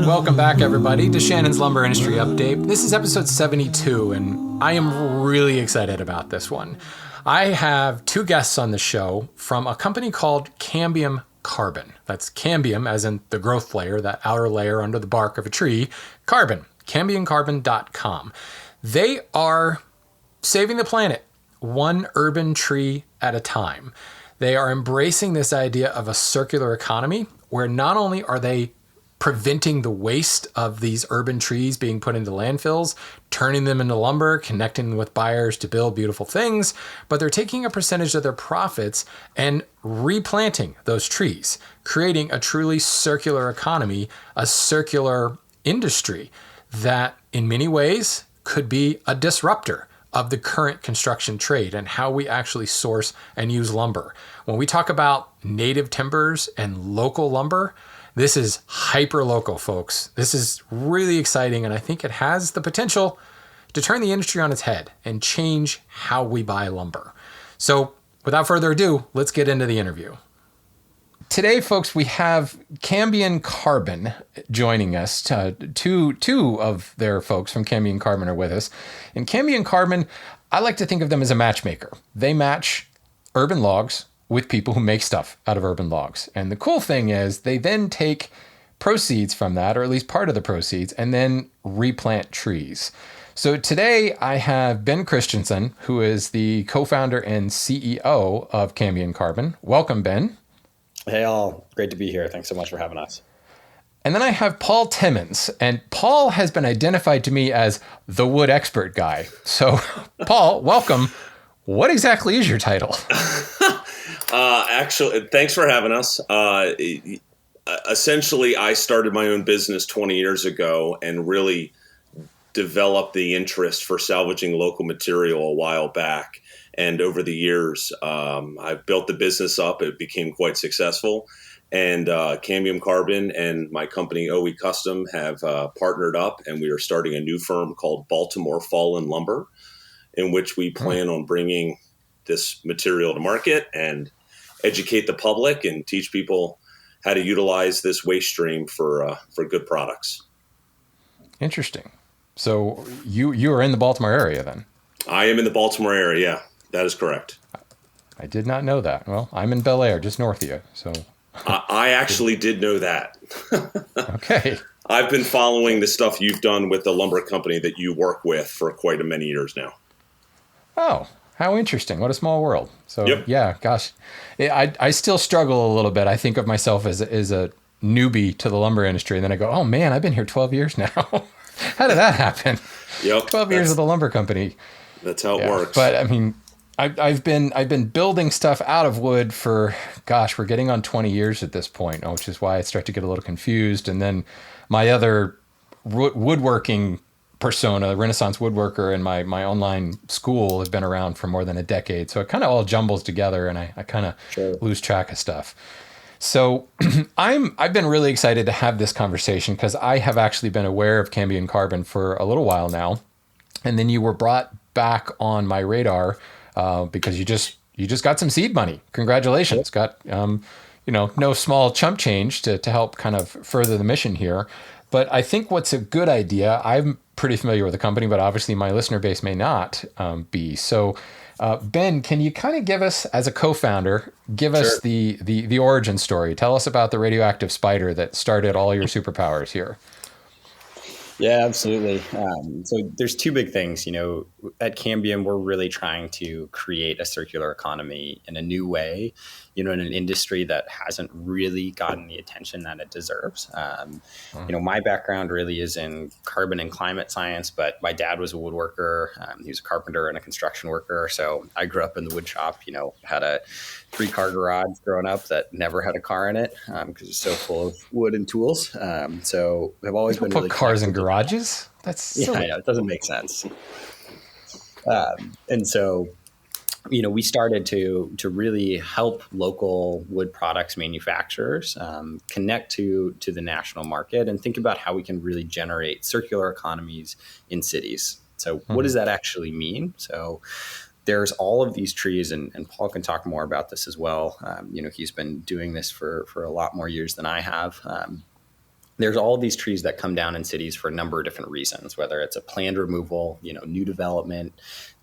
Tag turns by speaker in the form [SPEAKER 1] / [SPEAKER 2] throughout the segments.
[SPEAKER 1] Welcome back, everybody, to Shannon's Lumber Industry Update. This is episode 72, and I am really excited about this one. I have two guests on the show from a company called Cambium Carbon. That's cambium, as in the growth layer, that outer layer under the bark of a tree. Carbon, cambiumcarbon.com. They are saving the planet one urban tree at a time. They are embracing this idea of a circular economy where not only are they preventing the waste of these urban trees being put into landfills, turning them into lumber, connecting them with buyers to build beautiful things, but they're taking a percentage of their profits and replanting those trees, creating a truly circular economy, a circular industry that in many ways could be a disruptor of the current construction trade and how we actually source and use lumber. When we talk about native timbers and local lumber, this is hyper local, folks. This is really exciting, and I think it has the potential to turn the industry on its head and change how we buy lumber. So without further ado, let's get into the interview. Today, folks, we have Cambium Carbon joining us. Two of their folks from Cambium Carbon are with us. And Cambium Carbon, I like to think of them as a matchmaker. They match urban logs with people who make stuff out of urban logs. And the cool thing is they then take proceeds from that, or at least part of the proceeds, and then replant trees. So today I have Ben Christensen, who is the co-founder and CEO of Cambium Carbon. Welcome, Ben.
[SPEAKER 2] Hey all, great to be here. Thanks so much for having us.
[SPEAKER 1] And then I have Paul Timmons, and Paul has been identified to me as the wood expert guy. So Paul, welcome. What exactly is your title?
[SPEAKER 3] Actually, thanks for having us. Essentially, I started my own business 20 years ago and really developed the interest for salvaging local material a while back. And over the years, I've built the business up. It became quite successful. And Cambium Carbon and my company, OE Custom, have partnered up, and we are starting a new firm called Baltimore Fallen Lumber, in which we plan on bringing this material to market and educate the public and teach people how to utilize this waste stream for good products.
[SPEAKER 1] Interesting. So you are in the Baltimore area then?
[SPEAKER 3] I am in the Baltimore area. Yeah, that is correct.
[SPEAKER 1] I did not know that. Well, I'm in Bel Air, just north of you. So
[SPEAKER 3] I actually did know that.
[SPEAKER 1] Okay.
[SPEAKER 3] I've been following the stuff you've done with the lumber company that you work with for quite a many years now.
[SPEAKER 1] Oh, how interesting. What a small world. So
[SPEAKER 3] Yep.
[SPEAKER 1] Yeah, gosh, I still struggle a little bit. I think of myself as a newbie to the lumber industry. And then I go, oh man, I've been here 12 years now. How did that happen?
[SPEAKER 3] Yep.
[SPEAKER 1] 12 years with the lumber company.
[SPEAKER 3] That's how it works.
[SPEAKER 1] But I mean, I've been building stuff out of wood for, gosh, we're getting on 20 years at this point, which is why I start to get a little confused. And then my other woodworking persona, Renaissance woodworker, and my online school have been around for more than a decade. So it kind of all jumbles together, and I kind of lose track of stuff. So I've been really excited to have this conversation because I have actually been aware of Cambium Carbon for a little while now. And then you were brought back on my radar because you just got some seed money. Congratulations. Got no small chump change to help kind of further the mission here. But I think what's a good idea, I'm pretty familiar with the company, but obviously my listener base may not be. So Ben, can you kind of give us, as a co-founder, us the origin story? Tell us about the radioactive spider that started all your superpowers here.
[SPEAKER 2] Yeah, absolutely. So there's two big things. At Cambium, we're really trying to create a circular economy in a new way, in an industry that hasn't really gotten the attention that it deserves. My background really is in carbon and climate science, but my dad was a woodworker. He was a carpenter and a construction worker. So I grew up in the wood shop, had a 3-car garage growing up that never had a car in it because it's so full of wood and tools. So I've always been really
[SPEAKER 1] put cars in garages. That's silly.
[SPEAKER 2] Yeah, it doesn't make sense. And so, we started to really help local wood products manufacturers connect to the national market and think about how we can really generate circular economies in cities. So what does that actually mean? So there's all of these trees, and Paul can talk more about this as well. He's been doing this for a lot more years than I have. there's all these trees that come down in cities for a number of different reasons, whether it's a planned removal, new development,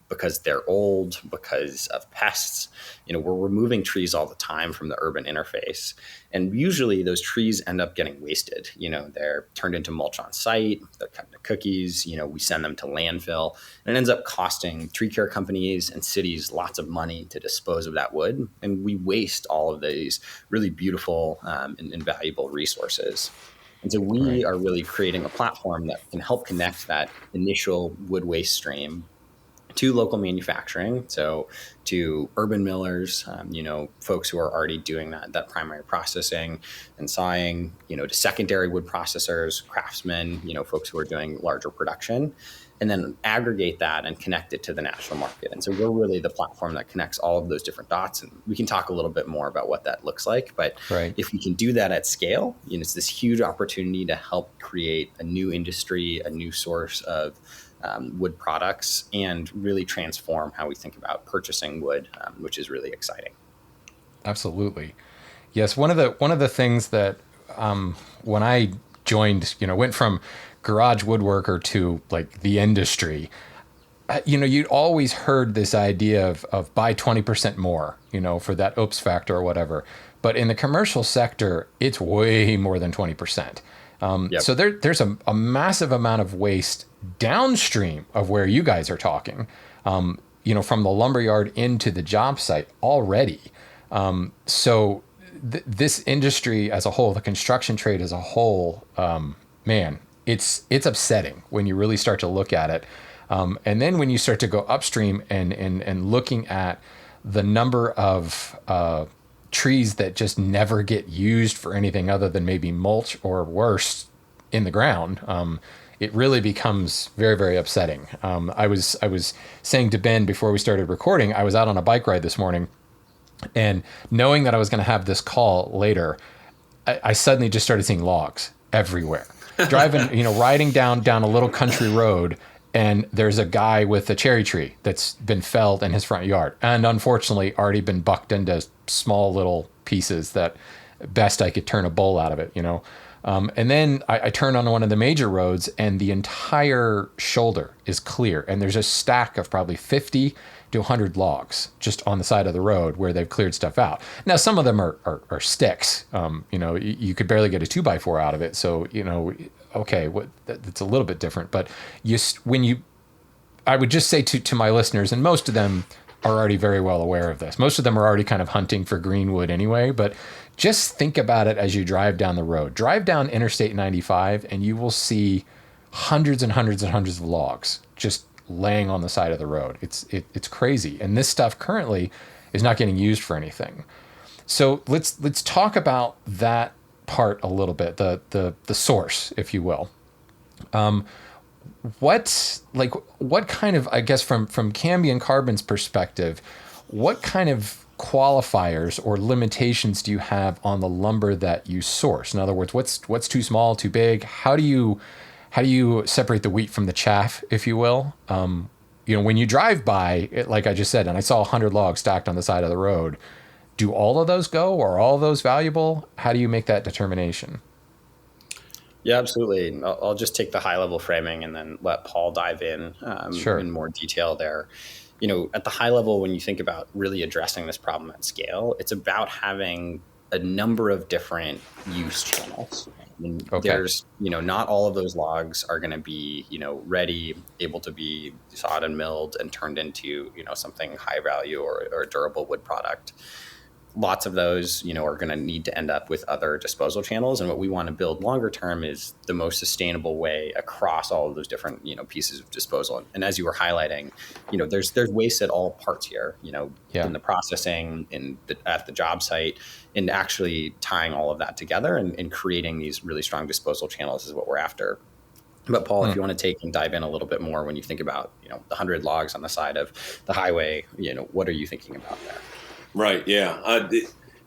[SPEAKER 2] because they're old, because of pests. We're removing trees all the time from the urban interface. And usually those trees end up getting wasted. They're turned into mulch on site, they're cut into cookies, we send them to landfill. And it ends up costing tree care companies and cities lots of money to dispose of that wood. And we waste all of these really beautiful and valuable resources. And so we are really creating a platform that can help connect that initial wood waste stream to local manufacturing, so to urban millers, folks who are already doing that primary processing and sawing, to secondary wood processors, craftsmen, folks who are doing larger production, and then aggregate that and connect it to the national market. And so we're really the platform that connects all of those different dots. And we can talk a little bit more about what that looks like. But if we can do that at scale, it's this huge opportunity to help create a new industry, a new source of wood products, and really transform how we think about purchasing wood, which is really exciting.
[SPEAKER 1] Absolutely. Yes. One of the things that when I joined, went from garage woodworker to like the industry, you'd always heard this idea of buy 20% more, for that oops factor or whatever. But in the commercial sector, it's way more than 20%. So there's a massive amount of waste downstream of where you guys are talking, from the lumberyard into the job site already. So this industry as a whole, the construction trade as a whole, man, it's upsetting when you really start to look at it. And then when you start to go upstream and looking at the number of trees that just never get used for anything other than maybe mulch or worse in the ground, it really becomes very, very upsetting. I was saying to Ben before we started recording, I was out on a bike ride this morning, and knowing that I was going to have this call later, I suddenly just started seeing logs everywhere. Driving, riding down a little country road, and there's a guy with a cherry tree that's been felled in his front yard, and unfortunately already been bucked into small little pieces that best I could turn a bowl out of it, And then I turn on one of the major roads, and the entire shoulder is clear, and there's a stack of probably 50 to 100 logs just on the side of the road where they've cleared stuff out. Now, some of them are sticks. You could barely get a 2x4 out of it. So, okay, that's a little bit different. But I would just say to my listeners, and most of them are already very well aware of this. Most of them are already kind of hunting for greenwood anyway, but just think about it as you drive down the road. Drive down Interstate 95, and you will see hundreds and hundreds and hundreds of logs just laying on the side of the road. It's crazy. And this stuff currently is not getting used for anything. So let's talk about that part a little bit, the source, if you will. What kind of, I guess from Cambium Carbon's perspective, what kind of qualifiers or limitations do you have on the lumber that you source? In other words, what's too small, too big? How do you separate the wheat from the chaff, if you will? When you drive by, like I just said, and I saw 100 logs stacked on the side of the road, do all of those go, or are all of those valuable? How do you make that determination?
[SPEAKER 2] Yeah, absolutely. I'll just take the high level framing and then let Paul dive in in more detail there. At the high level, when you think about really addressing this problem at scale, it's about having a number of different use channels. There's, not all of those logs are going to be, ready, able to be sawed and milled and turned into, something high value or a durable wood product. Lots of those, are going to need to end up with other disposal channels. And what we want to build longer term is the most sustainable way across all of those different, pieces of disposal. And as you were highlighting, there's waste at all parts here, in the processing, at the job site, and actually tying all of that together and creating these really strong disposal channels is what we're after. But Paul, if you want to take and dive in a little bit more when you think about, the 100 logs on the side of the highway, what are you thinking about there?
[SPEAKER 3] Right. Yeah.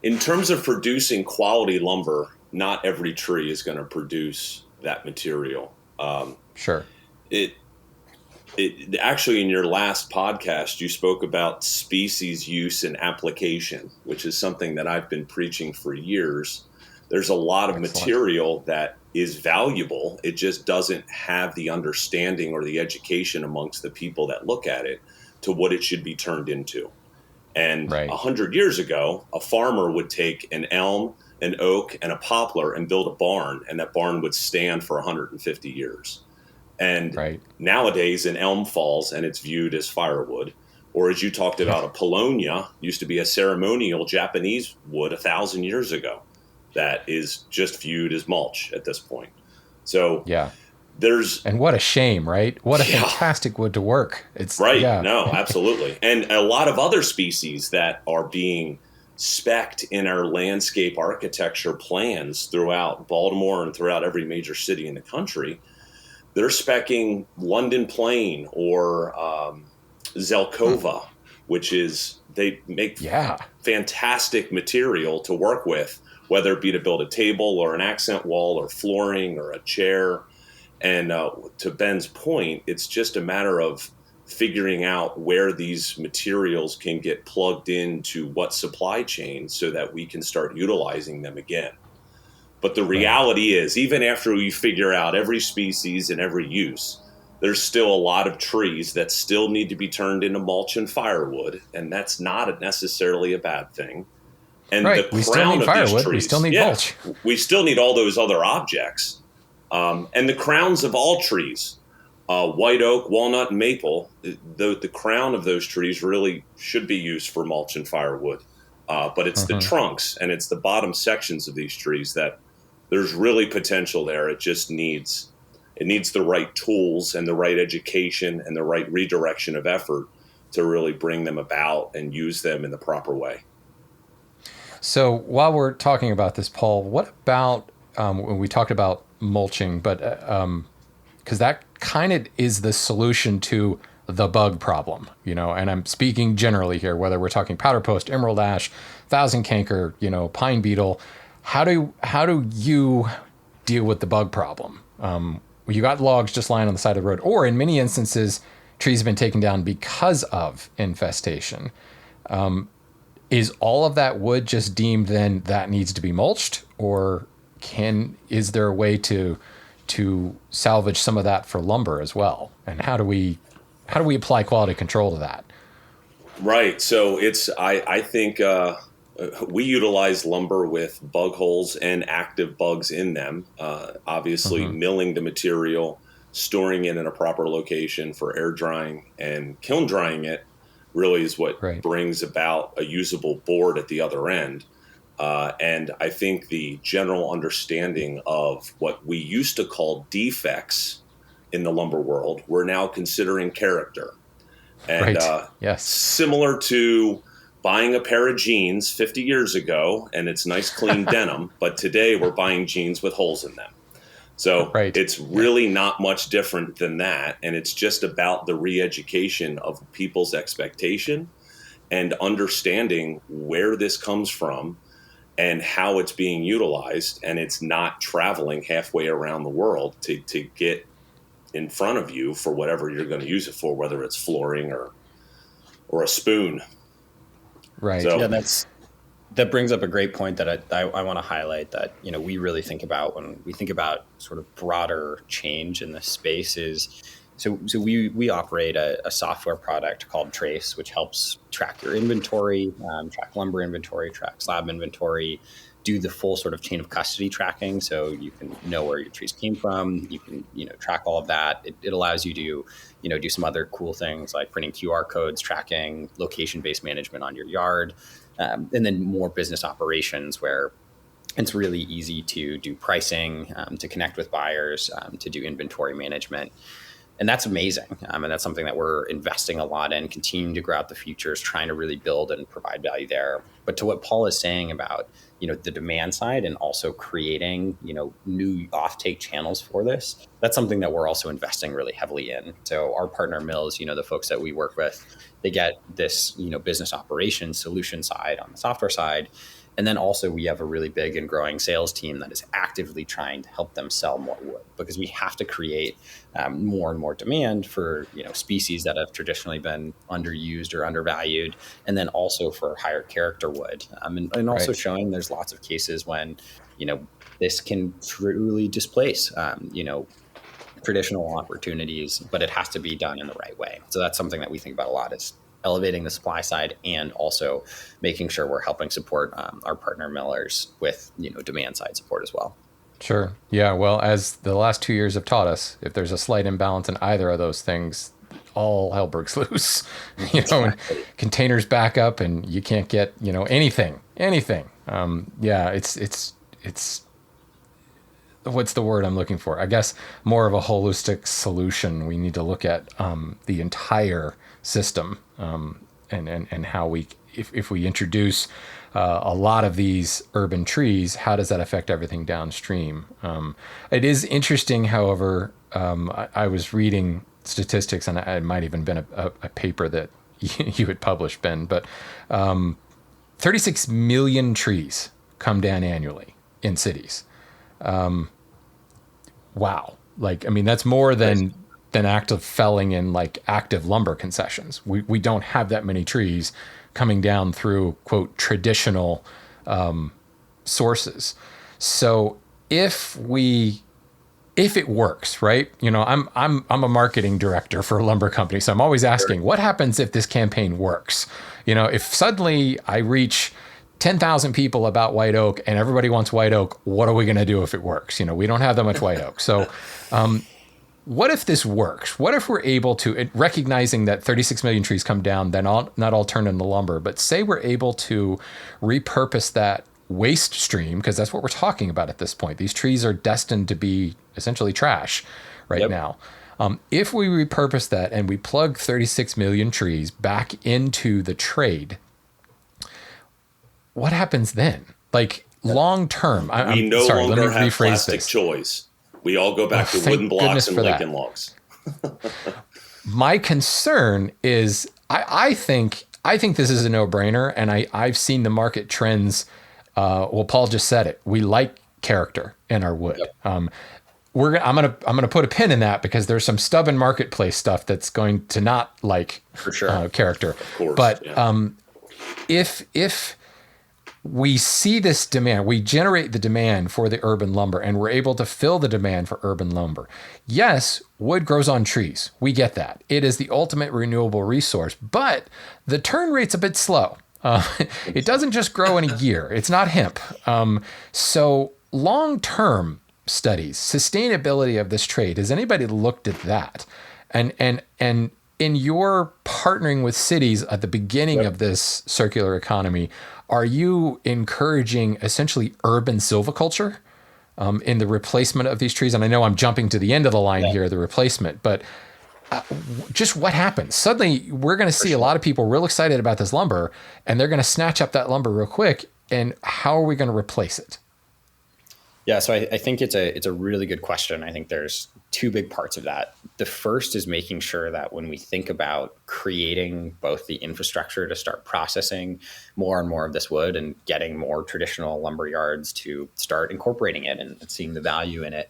[SPEAKER 3] In terms of producing quality lumber, not every tree is going to produce that material.
[SPEAKER 1] Sure.
[SPEAKER 3] It actually, in your last podcast, you spoke about species use and application, which is something that I've been preaching for years. There's a lot of
[SPEAKER 1] Excellent.
[SPEAKER 3] material that is valuable. It just doesn't have the understanding or the education amongst the people that look at it to what it should be turned into. And
[SPEAKER 1] Right.
[SPEAKER 3] 100 years ago, a farmer would take an elm, an oak, and a poplar and build a barn, and that barn would stand for 150 years. And
[SPEAKER 1] Right.
[SPEAKER 3] nowadays, an elm falls and it's viewed as firewood. Or as you talked about, a paulownia used to be a ceremonial Japanese wood 1,000 years ago that is just viewed as mulch at this point. So
[SPEAKER 1] Yeah.
[SPEAKER 3] there's...
[SPEAKER 1] And what a shame, right? What a
[SPEAKER 3] Yeah.
[SPEAKER 1] fantastic wood to work. It's
[SPEAKER 3] Right.
[SPEAKER 1] Yeah.
[SPEAKER 3] No, absolutely. And a lot of other species that are being spec'd in our landscape architecture plans throughout Baltimore and throughout every major city in the country, they're spec'ing London plane or Zelkova, which is, they make fantastic material to work with, whether it be to build a table or an accent wall or flooring or a chair. And to Ben's point, it's just a matter of figuring out where these materials can get plugged into what supply chain so that we can start utilizing them again. But the reality is, even after we figure out every species and every use, there's still a lot of trees that still need to be turned into mulch and firewood, and that's not necessarily a bad thing. And the
[SPEAKER 1] we still
[SPEAKER 3] crown
[SPEAKER 1] need
[SPEAKER 3] of
[SPEAKER 1] firewood.
[SPEAKER 3] these trees,
[SPEAKER 1] We still need mulch.
[SPEAKER 3] we still need all those other objects. And the crowns of all trees, white oak, walnut, and maple, the crown of those trees really should be used for mulch and firewood. But it's the trunks and it's the bottom sections of these trees that there's really potential there. It just needs the right tools and the right education and the right redirection of effort to really bring them about and use them in the proper way.
[SPEAKER 1] So while we're talking about this, Paul, what about when we talked about mulching, but because that kind of is the solution to the bug problem, and I'm speaking generally here, whether we're talking powder post, emerald ash, thousand canker, pine beetle, how do you deal with the bug problem? You got logs just lying on the side of the road, or in many instances, trees have been taken down because of infestation. Is all of that wood just deemed then that needs to be mulched, or is there a way to salvage some of that for lumber as well? And how do we apply quality control to that?
[SPEAKER 3] Right. So I think we utilize lumber with bug holes and active bugs in them. Obviously, milling the material, storing it in a proper location for air drying, and kiln drying it really is what brings about a usable board at the other end. And I think the general understanding of what we used to call defects in the lumber world, we're now considering character. And similar to buying a pair of jeans 50 years ago, and it's nice, clean denim, but today we're buying jeans with holes in them. So it's really not much different than that. And it's just about the re-education of people's expectation and understanding where this comes from and how it's being utilized. And it's not traveling halfway around the world to get in front of you for whatever you're going to use it for, whether it's flooring or a spoon.
[SPEAKER 1] Right.
[SPEAKER 3] So,
[SPEAKER 2] yeah, that brings up a great point that I want to highlight that, we really think about when we think about sort of broader change in the space is, so we operate a software product called Trace, which helps track your inventory, track lumber inventory, track slab inventory, do the full sort of chain of custody tracking. So you can know where your trees came from. You can, track all of that. It allows you to, do some other cool things like printing QR codes, tracking location-based management on your yard. And then more business operations where it's really easy to do pricing, to connect with buyers, to do inventory management. And that's amazing. And that's something that we're investing a lot in, continuing to grow out the futures, trying to really build and provide value there. But to what Paul is saying about, the demand side and also creating, new offtake channels for this, that's something that we're also investing really heavily in. So our partner mills, the folks that we work with, they get this, business operations solution side on the software side. And then also we have a really big and growing sales team that is actively trying to help them sell more wood, because we have to create more and more demand for species that have traditionally been underused or undervalued, and then also for higher character wood. And also showing there's lots of cases when this can truly displace, traditional opportunities, but it has to be done in the right way. So that's something that we think about a lot, is elevating the supply side and also making sure we're helping support our partner millers with, demand side support as well.
[SPEAKER 1] Sure. Yeah. Well, as the last 2 years have taught us, if there's a slight imbalance in either of those things, all hell breaks loose. And containers back up, and you can't get anything. Yeah. It's what's the word I'm looking for? I guess more of a holistic solution. We need to look at the entire system, and how we, if we introduce a lot of these urban trees, how does that affect everything downstream? It is interesting, however, I was reading statistics, and it might even been a paper that you had published, Ben, but 36 million trees come down annually in cities. Wow. That's more than active felling in active lumber concessions. We don't have that many trees coming down through, quote, traditional sources. So if it works, right? I'm a marketing director for a lumber company, so I'm always asking, what happens if this campaign works? If suddenly I reach 10,000 people about white oak and everybody wants white oak, what are we going to do if it works? We don't have that much white oak. So what if this works? What if we're able to, recognizing that 36 million trees come down, then not all turn into lumber, but say we're able to repurpose that waste stream, because that's what we're talking about at this point. These trees are destined to be essentially trash right now. If we repurpose that and we plug 36 million trees back into the trade, what happens then? Long term,
[SPEAKER 3] we no longer have plastic choice. We all go back to wooden blocks and Lincoln logs.
[SPEAKER 1] My concern is, I think this is a no-brainer, and I've seen the market trends. Paul just said it. We like character in our wood. I'm gonna put a pin in that, because there's some stubborn marketplace stuff that's going to not like, for sure, character.
[SPEAKER 3] Of course,
[SPEAKER 1] but if we see this demand, we generate the demand for the urban lumber, and we're able to fill the demand for urban lumber. Yes, wood grows on trees. We get that. It is the ultimate renewable resource, but the turn rate's a bit slow. It doesn't just grow in a year. It's not hemp. So long-term studies, sustainability of this trade, has anybody looked at that? And in your partnering with cities at the beginning of this circular economy, are you encouraging essentially urban silviculture in the replacement of these trees? And I know I'm jumping to the end of the line here, the replacement, but just what happens? Suddenly, we're going to see a lot of people real excited about this lumber, and they're going to snatch up that lumber real quick. And how are we going to replace it?
[SPEAKER 2] Yeah, so I think it's a really good question. I think there's two big parts of that. The first is making sure that when we think about creating both the infrastructure to start processing more and more of this wood and getting more traditional lumber yards to start incorporating it and seeing the value in it,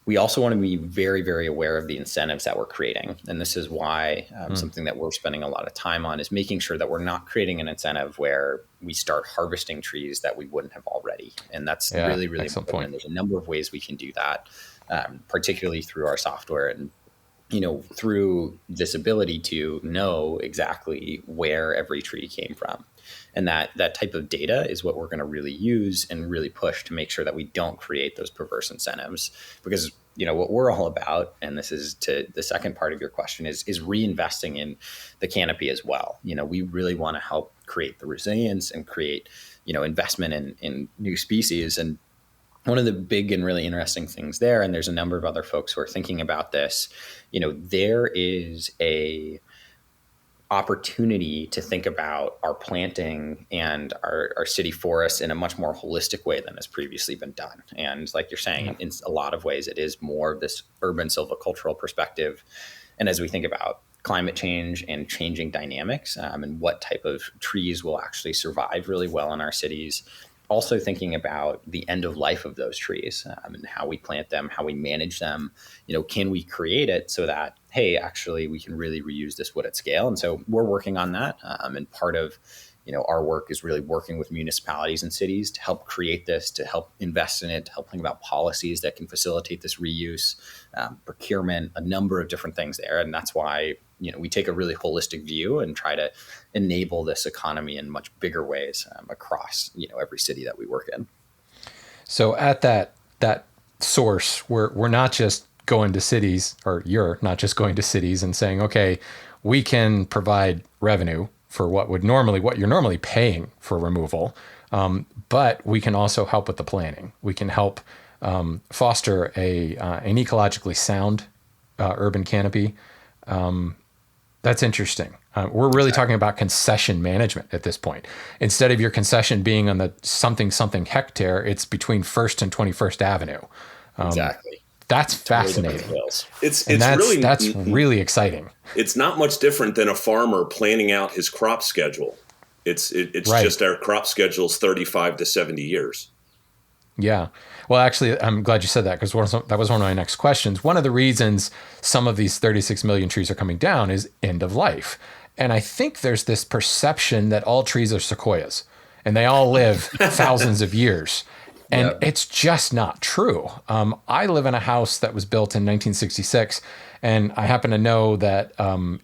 [SPEAKER 2] we also want to be very, very aware of the incentives that we're creating. And this is why something that we're spending a lot of time on is making sure that we're not creating an incentive where we start harvesting trees that we wouldn't have already. And that's really, really important. Point. And there's a number of ways we can do that, particularly through our software and, through this ability to know exactly where every tree came from. And that type of data is what we're going to really use and really push to make sure that we don't create those perverse incentives. Because, what we're all about, and this is to the second part of your question, is reinvesting in the canopy as well. We really want to help create the resilience and create, investment in new species. And one of the big and really interesting things there, and there's a number of other folks who are thinking about this, there is a opportunity to think about our planting and our city forests in a much more holistic way than has previously been done. And like you're saying, in a lot of ways, it is more of this urban silvicultural perspective. And as we think about climate change and changing dynamics and what type of trees will actually survive really well in our cities, also thinking about the end of life of those trees and how we plant them, how we manage them. Can we create it so that, hey, actually we can really reuse this wood at scale? And so we're working on that. And part of our work is really working with municipalities and cities to help create this, to help invest in it, to help think about policies that can facilitate this reuse, procurement, a number of different things there. And that's why, we take a really holistic view and try to enable this economy in much bigger ways across, every city that we work in.
[SPEAKER 1] So at that source, we're not just going to cities, or you're not just going to cities and saying, okay, we can provide revenue for what you're normally paying for removal, but we can also help with the planning. We can help foster an ecologically sound urban canopy. That's interesting. We're really talking about concession management at this point. Instead of your concession being on the something hectare, it's between 1st and 21st Avenue.
[SPEAKER 2] Exactly.
[SPEAKER 1] That's fascinating.
[SPEAKER 3] That's
[SPEAKER 1] really exciting.
[SPEAKER 3] It's not much different than a farmer planning out his crop schedule. It's right. Just our crop schedule is 35 to 70 years.
[SPEAKER 1] Yeah. Well, actually, I'm glad you said that, because that was one of my next questions. One of the reasons some of these 36 million trees are coming down is end of life. And I think there's this perception that all trees are sequoias and they all live thousands of years. And It's just not true. I live in a house that was built in 1966, and I happen to know that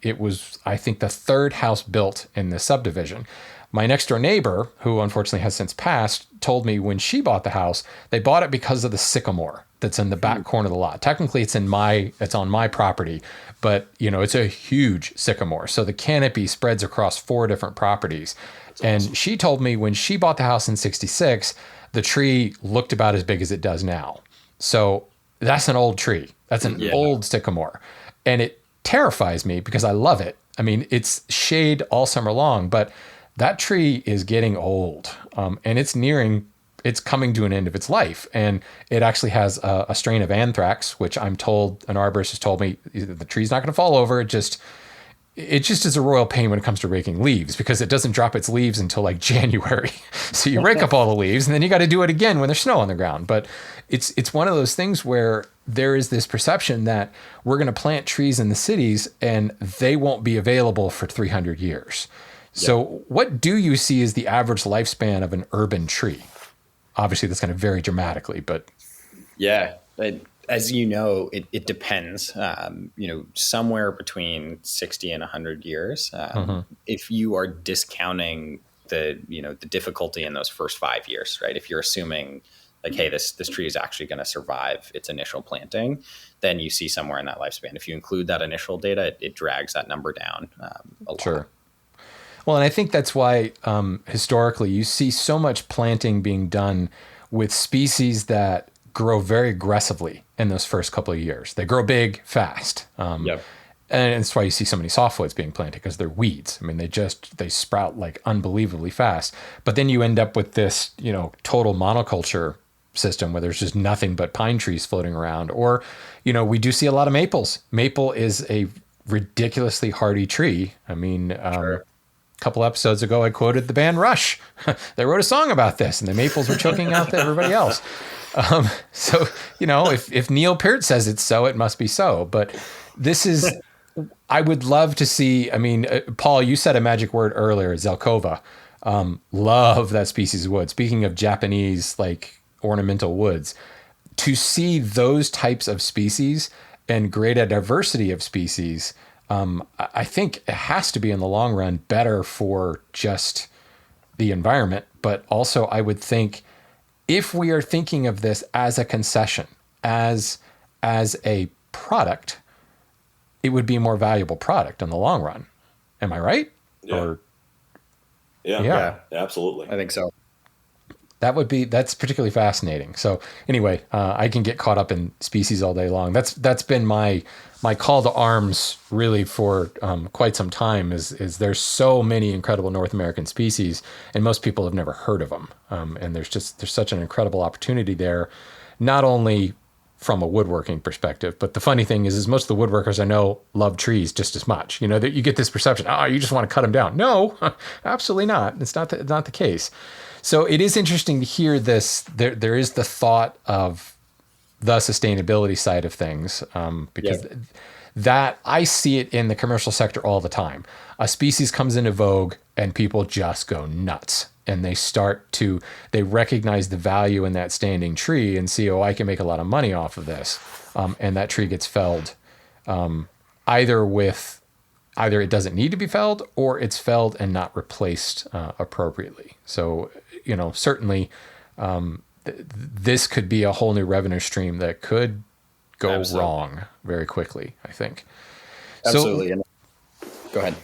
[SPEAKER 1] it was, I think, the third house built in this subdivision. My next door neighbor, who unfortunately has since passed, told me when she bought the house, they bought it because of the sycamore that's in the back corner of the lot. Technically, it's on my property, but it's a huge sycamore. So the canopy spreads across 4 different properties. That's and awesome. She told me when she bought the house in 66, the tree looked about as big as it does now. So that's an old tree. That's an old sycamore. And it terrifies me because I love it. I mean, it's shade all summer long, but that tree is getting old, and it's coming to an end of its life. And it actually has a strain of anthrax, which I'm told, an arborist has told me, the tree's not going to fall over. It just is a royal pain when it comes to raking leaves, because it doesn't drop its leaves until like January. So you rake up all the leaves and then you got to do it again when there's snow on the ground. But it's one of those things where there is this perception that we're going to plant trees in the cities and they won't be available for 300 years. So what do you see as the average lifespan of an urban tree? Obviously, that's going to vary dramatically, but...
[SPEAKER 2] Yeah, as you know, it depends. Somewhere between 60 and 100 years. If you are discounting the difficulty in those first 5 years, right? If you're assuming like, hey, this tree is actually going to survive its initial planting, then you see somewhere in that lifespan. If you include that initial data, it drags that number down a lot.
[SPEAKER 1] Sure. Well, and I think that's why historically you see so much planting being done with species that grow very aggressively in those first couple of years. They grow big fast. And that's why you see so many softwoods being planted, because they're weeds. I mean, they sprout like unbelievably fast. But then you end up with this, total monoculture system where there's just nothing but pine trees floating around. Or, we do see a lot of maples. Maple is a ridiculously hardy tree. I mean, sure. A couple episodes ago, I quoted the band Rush. They wrote a song about this, and the maples were choking out everybody else. So, if Neil Peart says it's so, it must be so. But this is, I would love to see, Paul, you said a magic word earlier, Zelkova. Love that species of wood. Speaking of Japanese, like ornamental woods, to see those types of species and greater diversity of species, I think it has to be in the long run better for just the environment. But also I would think, if we are thinking of this as a concession, as a product, it would be a more valuable product in the long run. Am I right?
[SPEAKER 3] Yeah. Yeah, absolutely.
[SPEAKER 2] I think so.
[SPEAKER 1] That's particularly fascinating. So anyway, I can get caught up in species all day long. That's been my call to arms really for quite some time is there's so many incredible North American species, and most people have never heard of them. And there's such an incredible opportunity there, not only from a woodworking perspective, but the funny thing is most of the woodworkers I know love trees just as much. That you get this perception, you just want to cut them down. No, absolutely not. It's not the case. So it is interesting to hear this. There is the thought of the sustainability side of things, because that I see it in the commercial sector all the time. A species comes into vogue and people just go nuts. And they recognize the value in that standing tree and see, oh, I can make a lot of money off of this. And that tree gets felled either it doesn't need to be felled, or it's felled and not replaced appropriately. So, certainly this could be a whole new revenue stream that could go wrong very quickly, I think.
[SPEAKER 2] Absolutely. So, go ahead.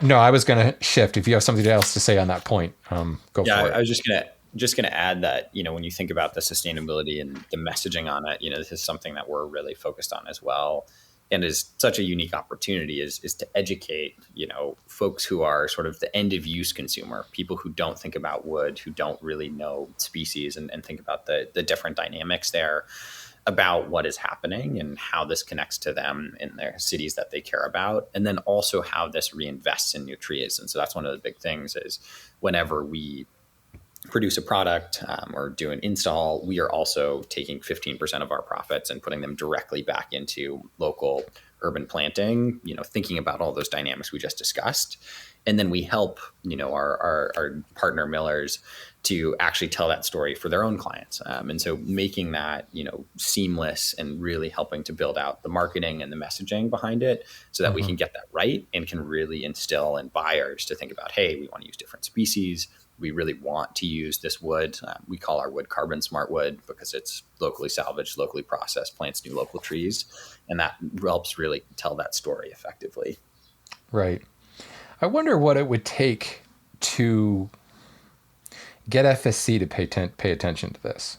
[SPEAKER 1] No, I was going to shift. If you have something else to say on that point, go for it.
[SPEAKER 2] Yeah, I was just gonna add that, when you think about the sustainability and the messaging on it, this is something that we're really focused on as well, and is such a unique opportunity is to educate, folks who are sort of the end of use consumer, people who don't think about wood, who don't really know species and think about the different dynamics there, about what is happening and how this connects to them in their cities that they care about, and then also how this reinvests in new trees. And so that's one of the big things is whenever we produce a product or do an install, we are also taking 15% of our profits and putting them directly back into local urban planting, thinking about all those dynamics we just discussed. And then we help, our partner millers to actually tell that story for their own clients. And so making that, seamless and really helping to build out the marketing and the messaging behind it so that we can get that right and can really instill in buyers to think about, hey, we want to use different species. We really want to use this wood. We call our wood carbon smart wood because it's locally salvaged, locally processed, plants new local trees. And that helps really tell that story effectively.
[SPEAKER 1] Right. I wonder what it would take to get FSC to pay attention to this.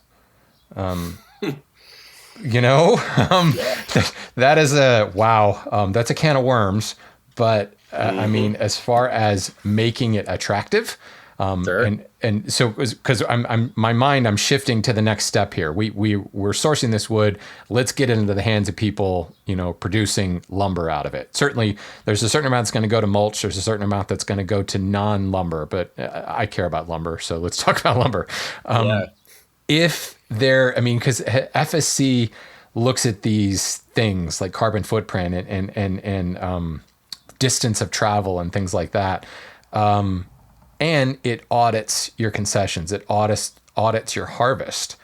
[SPEAKER 1] That is that's a can of worms. But I mean, as far as making it attractive,
[SPEAKER 2] Sure.
[SPEAKER 1] and so because I'm shifting to the next step here. We're sourcing this wood. Let's get it into the hands of people, producing lumber out of it. Certainly, there's a certain amount that's going to go to mulch. There's a certain amount that's going to go to non-lumber. But I care about lumber, so let's talk about lumber. Because FSC looks at these things like carbon footprint and distance of travel and things like that. And it audits your concessions. It audits your harvest.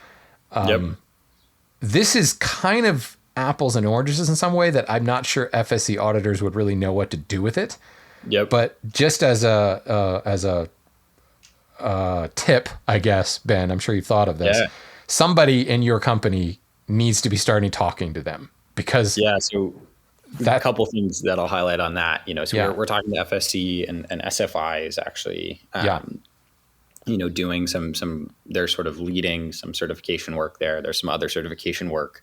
[SPEAKER 1] This is kind of apples and oranges in some way that I'm not sure FSC auditors would really know what to do with it.
[SPEAKER 2] Yep.
[SPEAKER 1] But just as a tip, I guess, Ben, I'm sure you've thought of this. Yeah. Somebody in your company needs to be starting talking to them because
[SPEAKER 2] So a couple things that I'll highlight on that, we're talking to FSC and SFI is actually, doing they're sort of leading some certification work there. There's some other certification work.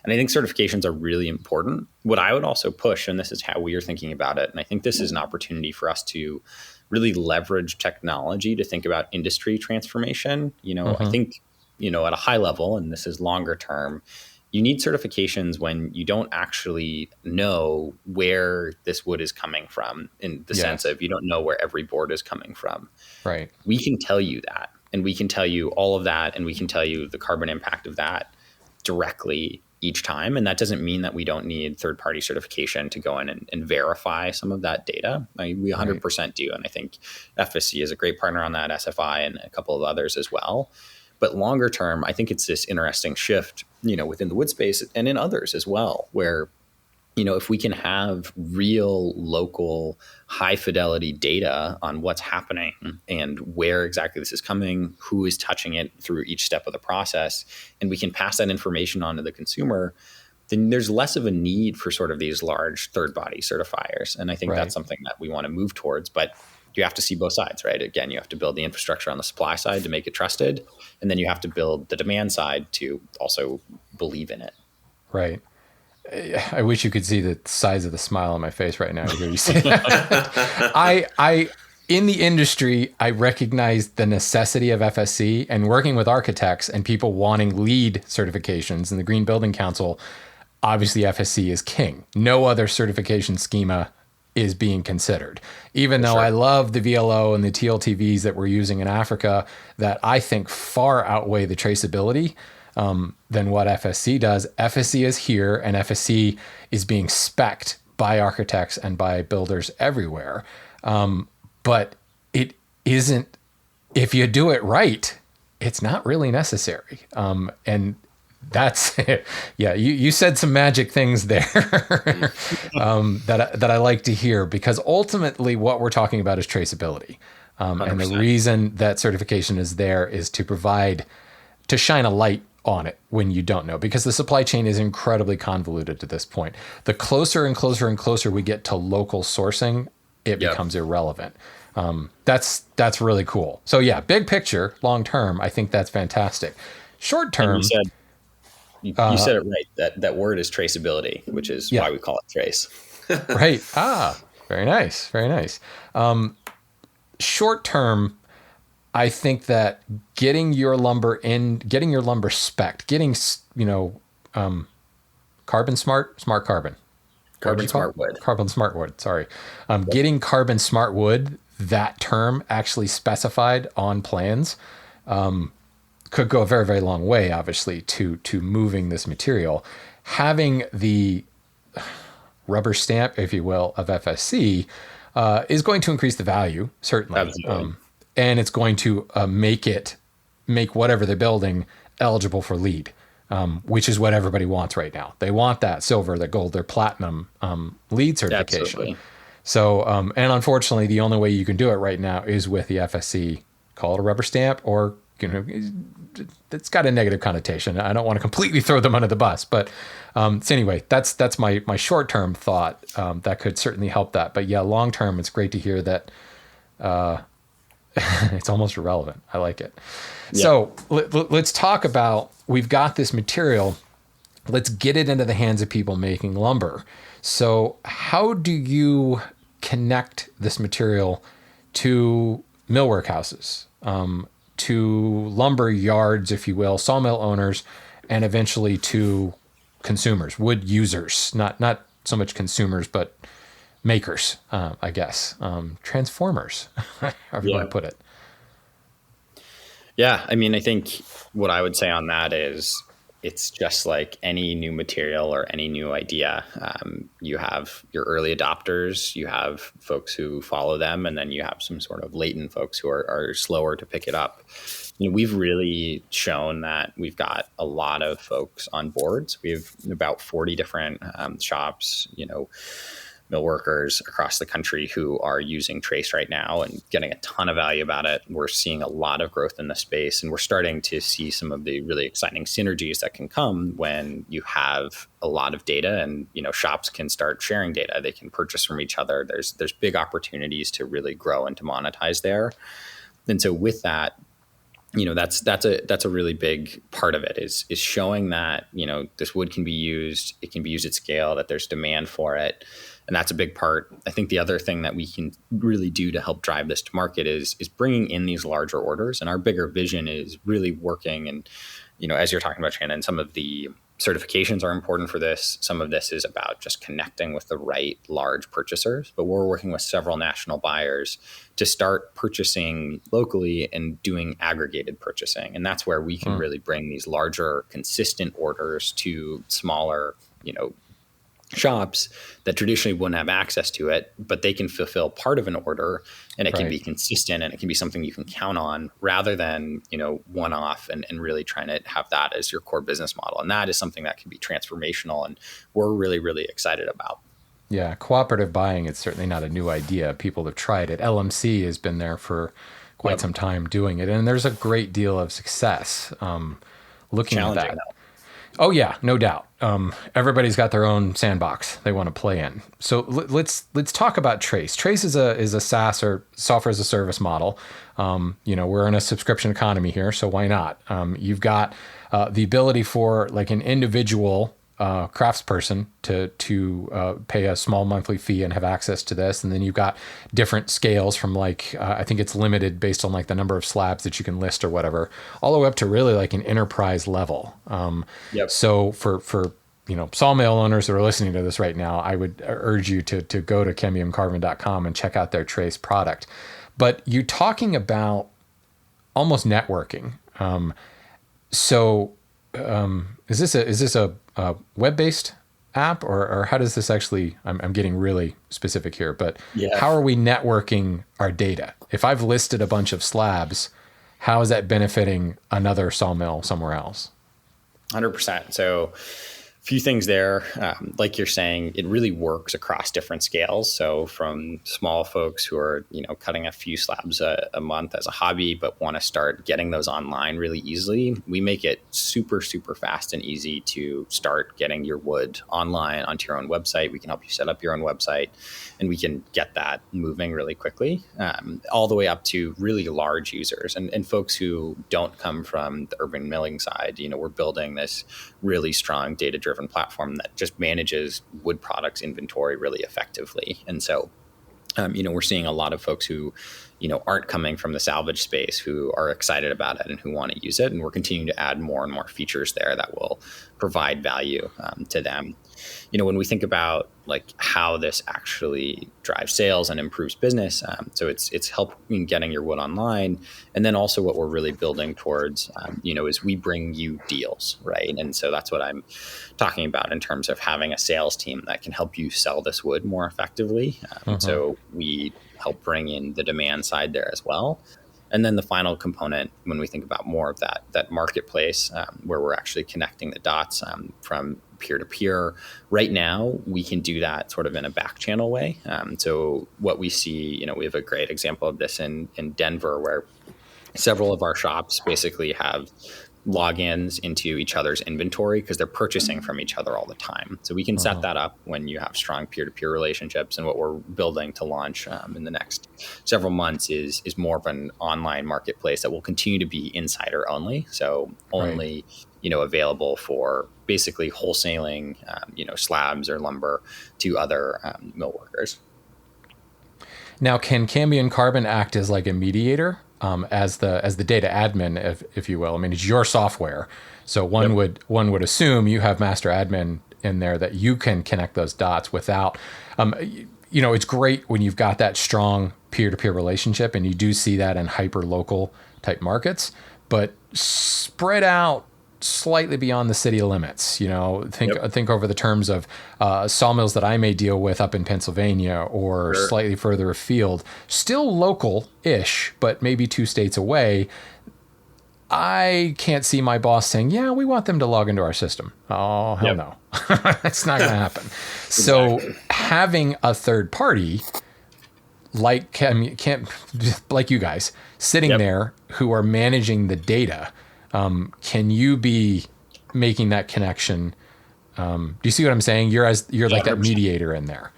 [SPEAKER 2] And I think certifications are really important. What I would also push, and this is how we are thinking about it, and I think this is an opportunity for us to really leverage technology to think about industry transformation. I think, at a high level, and this is longer term, you need certifications when you don't actually know where this wood is coming from, in the sense of you don't know where every board is coming from.
[SPEAKER 1] Right.
[SPEAKER 2] We can tell you that, and we can tell you all of that, and we can tell you the carbon impact of that directly each time. And that doesn't mean that we don't need third-party certification to go in and verify some of that data. We 100% do. And I think FSC is a great partner on that, SFI and a couple of others as well. But longer term, I think it's this interesting shift, within the wood space and in others as well, where, if we can have real local high fidelity data on what's happening and where exactly this is coming, who is touching it through each step of the process, and we can pass that information on to the consumer, then there's less of a need for sort of these large third body certifiers. And I think that's something that we want to move towards. But you have to see both sides, right? Again, you have to build the infrastructure on the supply side to make it trusted. And then you have to build the demand side to also believe in it.
[SPEAKER 1] Right. I wish you could see the size of the smile on my face right now to hear you say that. In the industry, I recognize the necessity of FSC, and working with architects and people wanting LEED certifications in the Green Building Council, obviously FSC is king. No other certification schema is being considered. Even though I love the VLO and the TLTVs that we're using in Africa, that I think far outweigh the traceability. than what FSC does. FSC is here, and FSC is being spec'd by architects and by builders everywhere. But it isn't, if you do it right, it's not really necessary. And that's, yeah, you said some magic things there that I like to hear, because ultimately what we're talking about is traceability. And the reason that certification is there is to shine a light on it when you don't know, because the supply chain is incredibly convoluted to this point. The closer and closer and closer we get to local sourcing, it becomes irrelevant. That's really cool. So yeah, big picture, long term, I think that's fantastic. Short term,
[SPEAKER 2] you said it right. That word is traceability, which is why we call it trace.
[SPEAKER 1] Right. Very nice. Very nice. Short term, I think that getting your lumber spec'd, getting, carbon smart carbon.
[SPEAKER 2] Carbon smart wood.
[SPEAKER 1] Carbon smart wood. Sorry. Getting carbon smart wood, that term actually specified on plans, could go a very, very long way, obviously, to moving this material. Having the rubber stamp, if you will, of FSC is going to increase the value, certainly.
[SPEAKER 2] Absolutely.
[SPEAKER 1] And it's going to make whatever they're building eligible for LEED, which is what everybody wants right now. They want that silver, that gold, their platinum LEED certification.
[SPEAKER 2] Absolutely.
[SPEAKER 1] So, and unfortunately, the only way you can do it right now is with the FSC, call it a rubber stamp, or, it's got a negative connotation. I don't want to completely throw them under the bus, but so anyway, that's my short-term thought. That could certainly help that. But yeah, long-term, it's great to hear that it's almost irrelevant. I like it. Yeah. So let's talk about, we've got this material. Let's get it into the hands of people making lumber. So how do you connect this material to millwork houses, to lumber yards, if you will, sawmill owners, and eventually to consumers, wood users, not so much consumers, but makers, I guess, transformers, however you want to put it.
[SPEAKER 2] Yeah. I mean, I think what I would say on that is it's just like any new material or any new idea. You have your early adopters, you have folks who follow them, and then you have some sort of latent folks who are slower to pick it up. We've really shown that we've got a lot of folks on boards. We have about 40 different shops, mill workers across the country who are using trace right now and getting a ton of value about it. We're seeing a lot of growth in the space, and we're starting to see some of the really exciting synergies that can come when you have a lot of data, and shops can start sharing data. They can purchase from each other. There's big opportunities to really grow and to monetize there. And so with that, that's a really big part of it is showing that, this wood can be used, it can be used at scale, that there's demand for it. And that's a big part. I think the other thing that we can really do to help drive this to market is bringing in these larger orders. And our bigger vision is really working. And, as you're talking about, Shannon, some of the certifications are important for this. Some of this is about just connecting with the right large purchasers. But we're working with several national buyers to start purchasing locally and doing aggregated purchasing. And that's where we can really bring these larger, consistent orders to smaller, shops that traditionally wouldn't have access to it, but they can fulfill part of an order, and it can be consistent, and it can be something you can count on rather than, one off and really trying to have that as your core business model. And that is something that can be transformational, and we're really, really excited about.
[SPEAKER 1] Yeah. Cooperative buying is certainly not a new idea. People have tried it. LMC has been there for quite some time doing it. And there's a great deal of success looking at that. Oh yeah, no doubt. Everybody's got their own sandbox they want to play in. So let's talk about Trace. Trace is a SaaS, or software as a service model. We're in a subscription economy here, so why not? You've got the ability for like an individual craftsperson to pay a small monthly fee and have access to this. And then you've got different scales from like, I think it's limited based on like the number of slabs that you can list or whatever, all the way up to really like an enterprise level. So for sawmill owners that are listening to this right now, I would urge you to go to cambiumcarbon.com and check out their Trace product. But you're talking about almost networking. So is this a web-based app, or how does this actually, I'm getting really specific here, but
[SPEAKER 2] Yeah.
[SPEAKER 1] how are we networking our data? If I've listed a bunch of slabs, how is that benefiting another sawmill somewhere else?
[SPEAKER 2] 100%. So a few things there. Like you're saying, it really works across different scales. So from small folks who are, cutting a few slabs a month as a hobby, but want to start getting those online really easily, we make it super, super fast and easy to start getting your wood online onto your own website. We can help you set up your own website, and we can get that moving really quickly, all the way up to really large users and folks who don't come from the urban milling side. We're building this really strong data-driven platform that just manages wood products inventory really effectively. And so, we're seeing a lot of folks who, aren't coming from the salvage space who are excited about it and who want to use it. And we're continuing to add more and more features there that will provide value to them. When we think about like how this actually drives sales and improves business, so it's helping getting your wood online, and then also what we're really building towards, is we bring you deals, right? And so that's what I'm talking about in terms of having a sales team that can help you sell this wood more effectively. So we help bring in the demand side there as well. And then the final component, when we think about more of that marketplace, where we're actually connecting the dots from peer-to-peer. Right now, we can do that sort of in a back channel way. So what we see, we have a great example of this in Denver, where several of our shops basically have logins into each other's inventory because they're purchasing from each other all the time. So we can set that up when you have strong peer-to-peer relationships. And what we're building to launch in the next several months is more of an online marketplace that will continue to be insider only. So only, available for basically wholesaling, slabs or lumber to other mill workers.
[SPEAKER 1] Now, can Cambium Carbon act as like a mediator, as the data admin, if you will? I mean, it's your software, so one would assume you have master admin in there that you can connect those dots without. It's great when you've got that strong peer-to-peer relationship, and you do see that in hyper local type markets, but spread out slightly beyond the city limits. Think over the terms of sawmills that I may deal with up in Pennsylvania or slightly further afield, still local-ish, but maybe 2 states away. I can't see my boss saying, yeah, we want them to log into our system. Oh, hell no. That's not going to happen. So having a third party like like you guys sitting there who are managing the data, can you be making that connection? Do you see what I'm saying? You're like that mediator in there.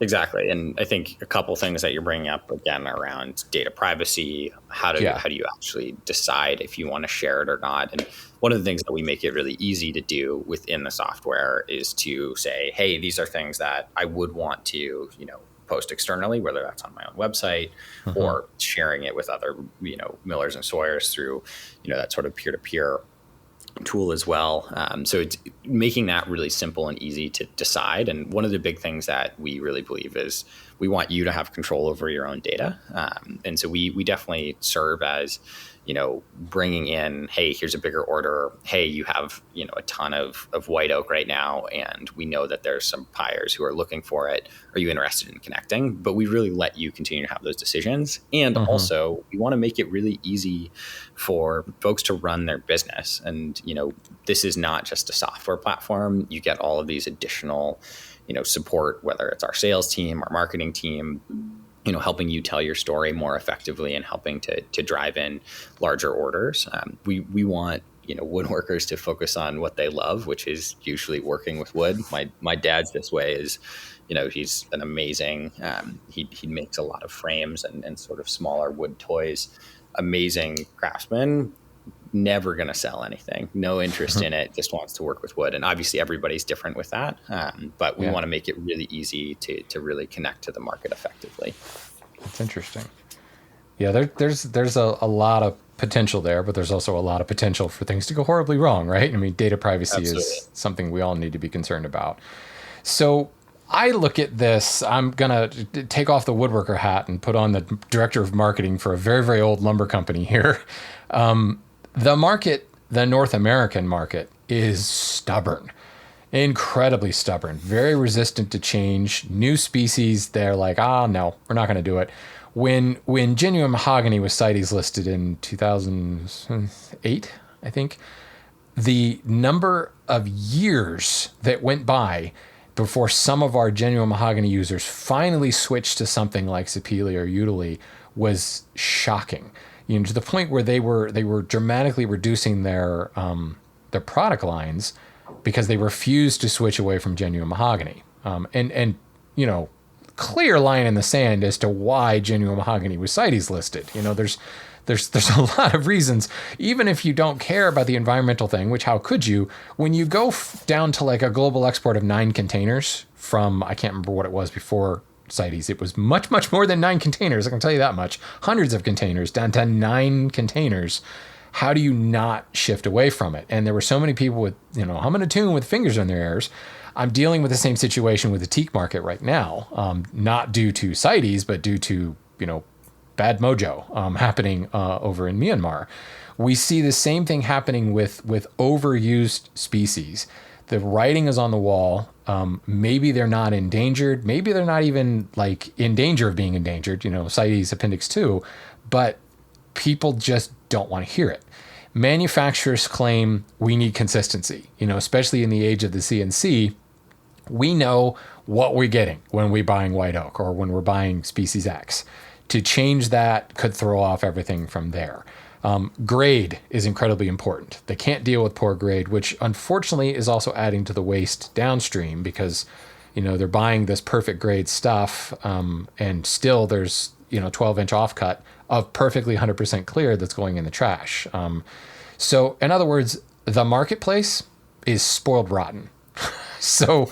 [SPEAKER 2] Exactly. And I think a couple things that you're bringing up again around data privacy, how do you actually decide if you want to share it or not? And one of the things that we make it really easy to do within the software is to say, hey, these are things that I would want to, post externally, whether that's on my own website or sharing it with other, millers and sawyers through, that sort of peer-to-peer tool as well. So it's making that really simple and easy to decide. And one of the big things that we really believe is we want you to have control over your own data. And so we definitely serve as, bringing in, hey, here's a bigger order. Hey, you have, a ton of white oak right now, and we know that there's some buyers who are looking for it. Are you interested in connecting? But we really let you continue to have those decisions. And also, we want to make it really easy for folks to run their business. And, this is not just a software platform. You get all of these additional, support, whether it's our sales team, our marketing team, helping you tell your story more effectively and helping to drive in larger orders. We want, woodworkers to focus on what they love, which is usually working with wood. My dad's this way is, he's an amazing, he makes a lot of frames and sort of smaller wood toys, amazing craftsman. Never going to sell anything, no interest in it, just wants to work with wood. And obviously everybody's different with that. But we want to make it really easy to really connect to the market effectively.
[SPEAKER 1] That's interesting. Yeah, there's a lot of potential there, but there's also a lot of potential for things to go horribly wrong, right? I mean, data privacy is something we all need to be concerned about. So I look at this, I'm going to take off the woodworker hat and put on the director of marketing for a very, very old lumber company here. The market the North American market is stubborn, incredibly stubborn, very resistant to change. New species, they're like, no, we're not going to do it. When genuine mahogany was CITES listed in 2008, I think, the number of years that went by before some of our genuine mahogany users finally switched to something like Sapele or Udali was shocking. To the point where they were dramatically reducing their product lines because they refused to switch away from genuine mahogany. And clear line in the sand as to why genuine mahogany was CITES listed. There's a lot of reasons, even if you don't care about the environmental thing, which how could you, when you go down to like a global export of 9 containers from, I can't remember what it was before CITES. It was much, much more than 9 containers. I can tell you that much. Hundreds of containers down to 9 containers. How do you not shift away from it? And there were so many people with, humming a tune with fingers in their ears. I'm dealing with the same situation with the teak market right now, not due to CITES, but due to, bad mojo happening over in Myanmar. We see the same thing happening with overused species. The writing is on the wall. Maybe they're not endangered. Maybe they're not even like in danger of being endangered, CITES Appendix 2, but people just don't want to hear it. Manufacturers claim we need consistency, especially in the age of the CNC. We know what we're getting when we're buying white oak or when we're buying species X. To change that could throw off everything from there. Grade is incredibly important. They can't deal with poor grade, which unfortunately is also adding to the waste downstream because, they're buying this perfect grade stuff and still there's, 12-inch offcut of perfectly 100% clear that's going in the trash. So in other words, the marketplace is spoiled rotten. So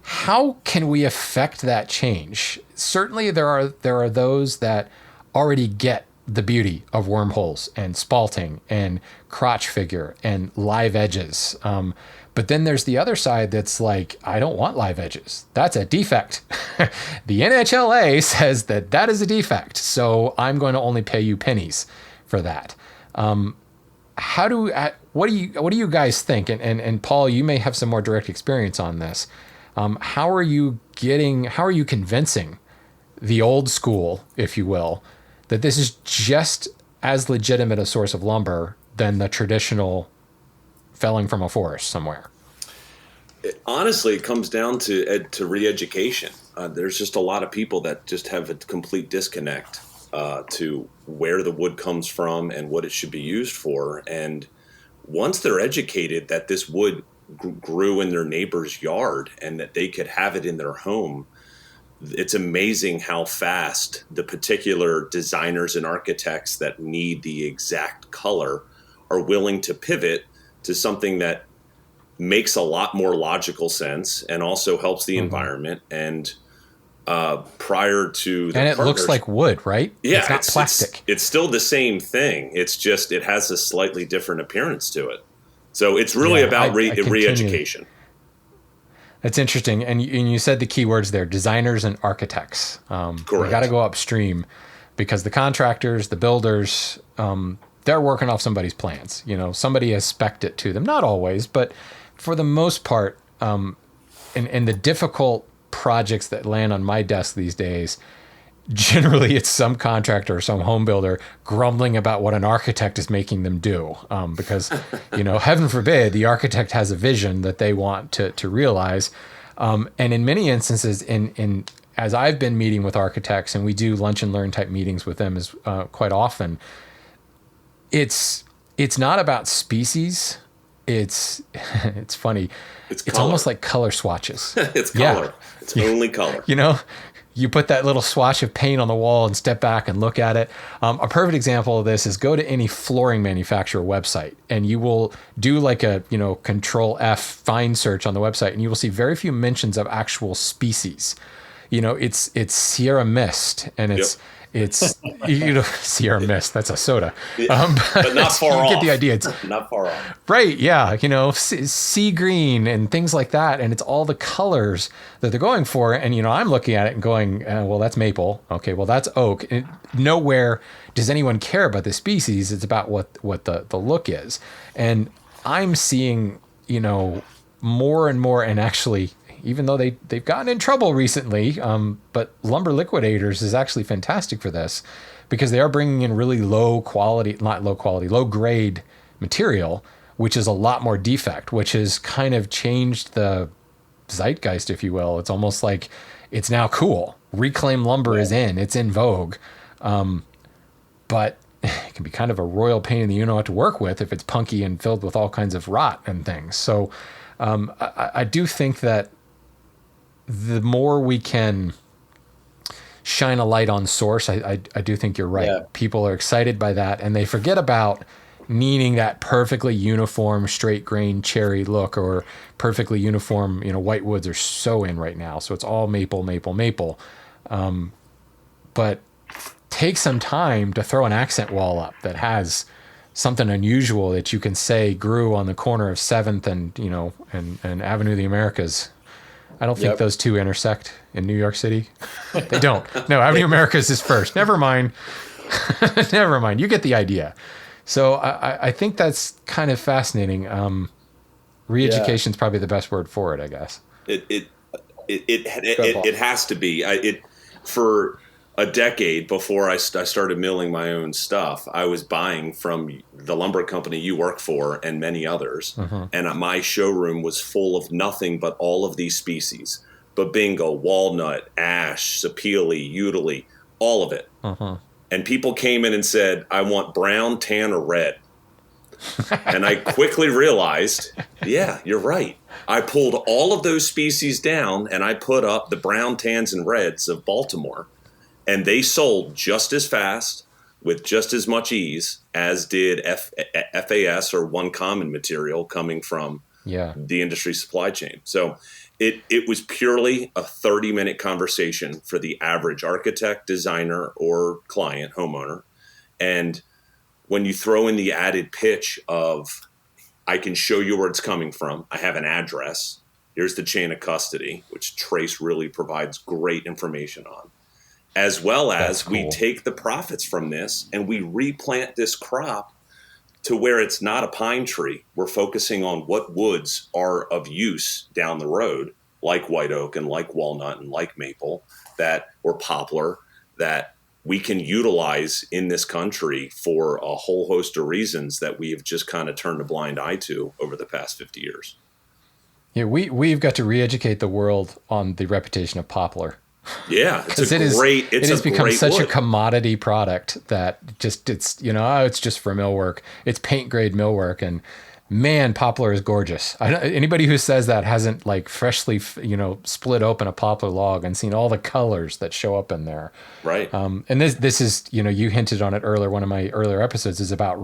[SPEAKER 1] how can we affect that change? Certainly there are those that already get the beauty of wormholes and spalting and crotch figure and live edges. But then there's the other side that's like, I don't want live edges. That's a defect. The NHLA says that is a defect. So I'm going to only pay you pennies for that. What do you guys think? And Paul, you may have some more direct experience on this. How are you convincing the old school, if you will, that this is just as legitimate a source of lumber than the traditional felling from a forest somewhere?
[SPEAKER 3] Honestly, it comes down to re-education. There's just a lot of people that just have a complete disconnect to where the wood comes from and what it should be used for. And once they're educated that this wood grew in their neighbor's yard and that they could have it in their home, it's amazing how fast the particular designers and architects that need the exact color are willing to pivot to something that makes a lot more logical sense and also helps the environment. And prior to the
[SPEAKER 1] it looks like wood, right?
[SPEAKER 3] Yeah,
[SPEAKER 1] it's not plastic.
[SPEAKER 3] It's still the same thing. It's just it has a slightly different appearance to it. So it's really about re-education.
[SPEAKER 1] That's interesting. And you said the key words there, designers and architects.
[SPEAKER 3] Correct.
[SPEAKER 1] We got to go upstream because the contractors, the builders, they're working off somebody's plans. Somebody has spec'd it to them. Not always, but for the most part, and the difficult projects that land on my desk these days, generally it's some contractor or some home builder grumbling about what an architect is making them do. Because, heaven forbid, the architect has a vision that they want to realize. And in many instances, as I've been meeting with architects, and we do lunch and learn type meetings with them quite often, it's not about species. It's funny. It's almost like color swatches.
[SPEAKER 3] It's color. Yeah. It's only color.
[SPEAKER 1] You put that little swatch of paint on the wall and step back and look at it. A perfect example of this is go to any flooring manufacturer website and you will do like a, Control F find search on the website and you will see very few mentions of actual species. it's Sierra Mist, and it's Sierra Mist. That's a soda,
[SPEAKER 3] but not far off.
[SPEAKER 1] You get the idea. It's
[SPEAKER 3] not far off,
[SPEAKER 1] right? Yeah, sea green and things like that, and it's all the colors that they're going for. And I'm looking at it and going, well, that's maple. Okay, well, that's oak. And nowhere does anyone care about the species. It's about what the look is, and I'm seeing more and more, and actually, even though they've gotten in trouble recently, but Lumber Liquidators is actually fantastic for this, because they are bringing in really low grade material, which is a lot more defect, which has kind of changed the zeitgeist, if you will. It's almost like it's now cool. Reclaimed lumber is it's in vogue, but it can be kind of a royal pain in the to work with if it's punky and filled with all kinds of rot and things. So I do think that the more we can shine a light on source, I do think you're right. Yeah. People are excited by that, and they forget about needing that perfectly uniform straight grain cherry look, or perfectly uniform, white woods are so in right now. So it's all maple. But take some time to throw an accent wall up that has something unusual that you can say grew on the corner of 7th and Avenue of the Americas. I don't think those two intersect in New York City. They don't. No, Avenue Americas is first. Never mind. Never mind. You get the idea. So I think that's kind of fascinating. Re-education is probably the best word for it, I guess.
[SPEAKER 3] It has to be. For a decade before I started milling my own stuff, I was buying from the lumber company you work for and many others. Mm-hmm. And my showroom was full of nothing but all of these species: Babingo, walnut, ash, sapele, utile, all of it. Mm-hmm. And people came in and said, I want brown, tan, or red. And I quickly realized, yeah, you're right. I pulled all of those species down and I put up the brown, tans, and reds of Baltimore. And they sold just as fast with just as much ease as did FAS or One Common material coming from the industry supply chain. So it was purely a 30-minute conversation for the average architect, designer, or client, homeowner. And when you throw in the added pitch of, I can show you where it's coming from, I have an address, here's the chain of custody, which Trace really provides great information on. As well as we take the profits from this and we replant this crop to where it's not a pine tree. We're focusing on what woods are of use down the road, like white oak and like walnut and like maple, or poplar, that we can utilize in this country for a whole host of reasons that we have just kind of turned a blind eye to over the past 50 years.
[SPEAKER 1] Yeah, we've got to re-educate the world on the reputation of poplar.
[SPEAKER 3] Yeah, it has
[SPEAKER 1] become such
[SPEAKER 3] wood.
[SPEAKER 1] A commodity product that it's just for millwork. It's paint grade millwork, and man, poplar is gorgeous. Anybody who says that hasn't freshly split open a poplar log and seen all the colors that show up in there.
[SPEAKER 3] Right.
[SPEAKER 1] And this is you hinted on it earlier. One of my earlier episodes is about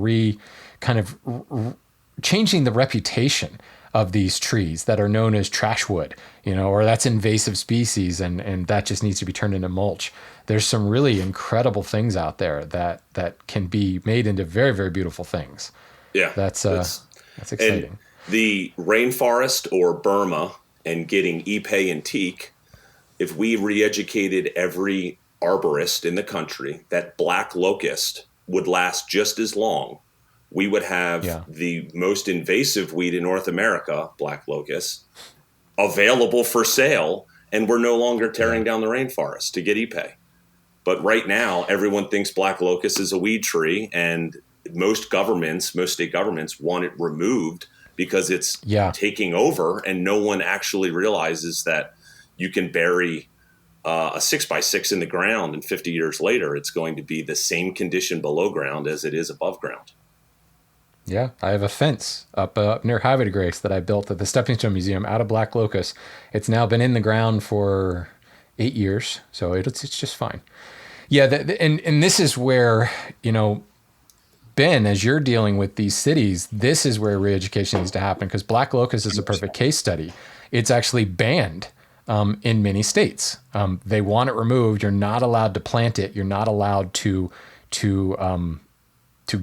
[SPEAKER 1] changing the reputation of these trees that are known as trash wood, or that's invasive species, and that just needs to be turned into mulch. There's some really incredible things out there that can be made into very, very beautiful things. Yeah. That's exciting.
[SPEAKER 3] And the rainforest or Burma and getting ipe and teak, if we re-educated every arborist in the country that black locust would last just as long, we would have the most invasive weed in North America, black locust, available for sale, and we're no longer tearing down the rainforest to get ipe. But right now, everyone thinks black locust is a weed tree, and most state governments want it removed because it's taking over, and no one actually realizes that you can bury a 6x6 in the ground, and 50 years later, it's going to be the same condition below ground as it is above ground.
[SPEAKER 1] Yeah, I have a fence up near Havre de Grace that I built at the Stepping Stone Museum out of black locust. It's now been in the ground for 8 years, so it's just fine. Yeah, and this is where, Ben, as you're dealing with these cities, this is where re-education needs to happen, because black locust is a perfect case study. It's actually banned in many states. They want it removed. You're not allowed to plant it. You're not allowed to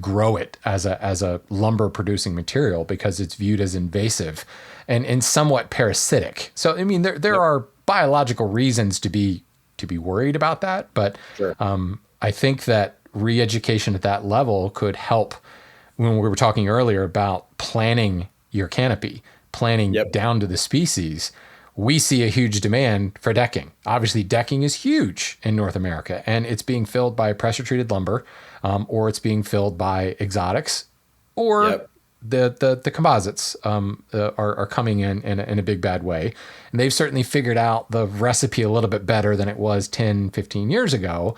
[SPEAKER 1] grow it as a lumber producing material because it's viewed as invasive and somewhat parasitic. So I mean, there are biological reasons to be worried about that, but
[SPEAKER 2] Sure.
[SPEAKER 1] I think that re-education at that level could help. When we were talking earlier about planning your canopy, planning down to the species, we see a huge demand for decking. Obviously, decking is huge in North America, and it's being filled by pressure-treated lumber, or it's being filled by exotics, or the composites are coming in a big bad way. And they've certainly figured out the recipe a little bit better than it was 10, 15 years ago,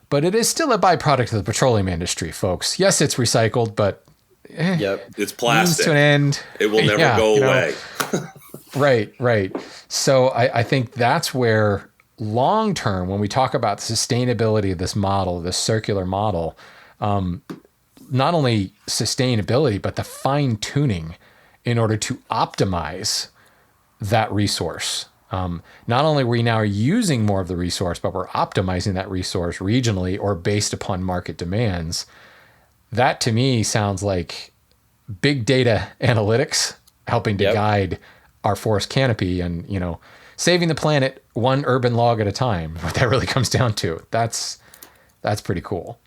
[SPEAKER 1] but it is still a byproduct of the petroleum industry, folks. Yes, it's recycled, but
[SPEAKER 3] it's plastic.
[SPEAKER 1] To an end.
[SPEAKER 3] It will never go away.
[SPEAKER 1] Right. So I think that's where long term, when we talk about the sustainability of this model, this circular model, not only sustainability, but the fine tuning in order to optimize that resource. Not only are we now using more of the resource, but we're optimizing that resource regionally or based upon market demands. That to me sounds like big data analytics helping to guide our forest canopy and, saving the planet one urban log at a time. What that really comes down to. That's pretty cool.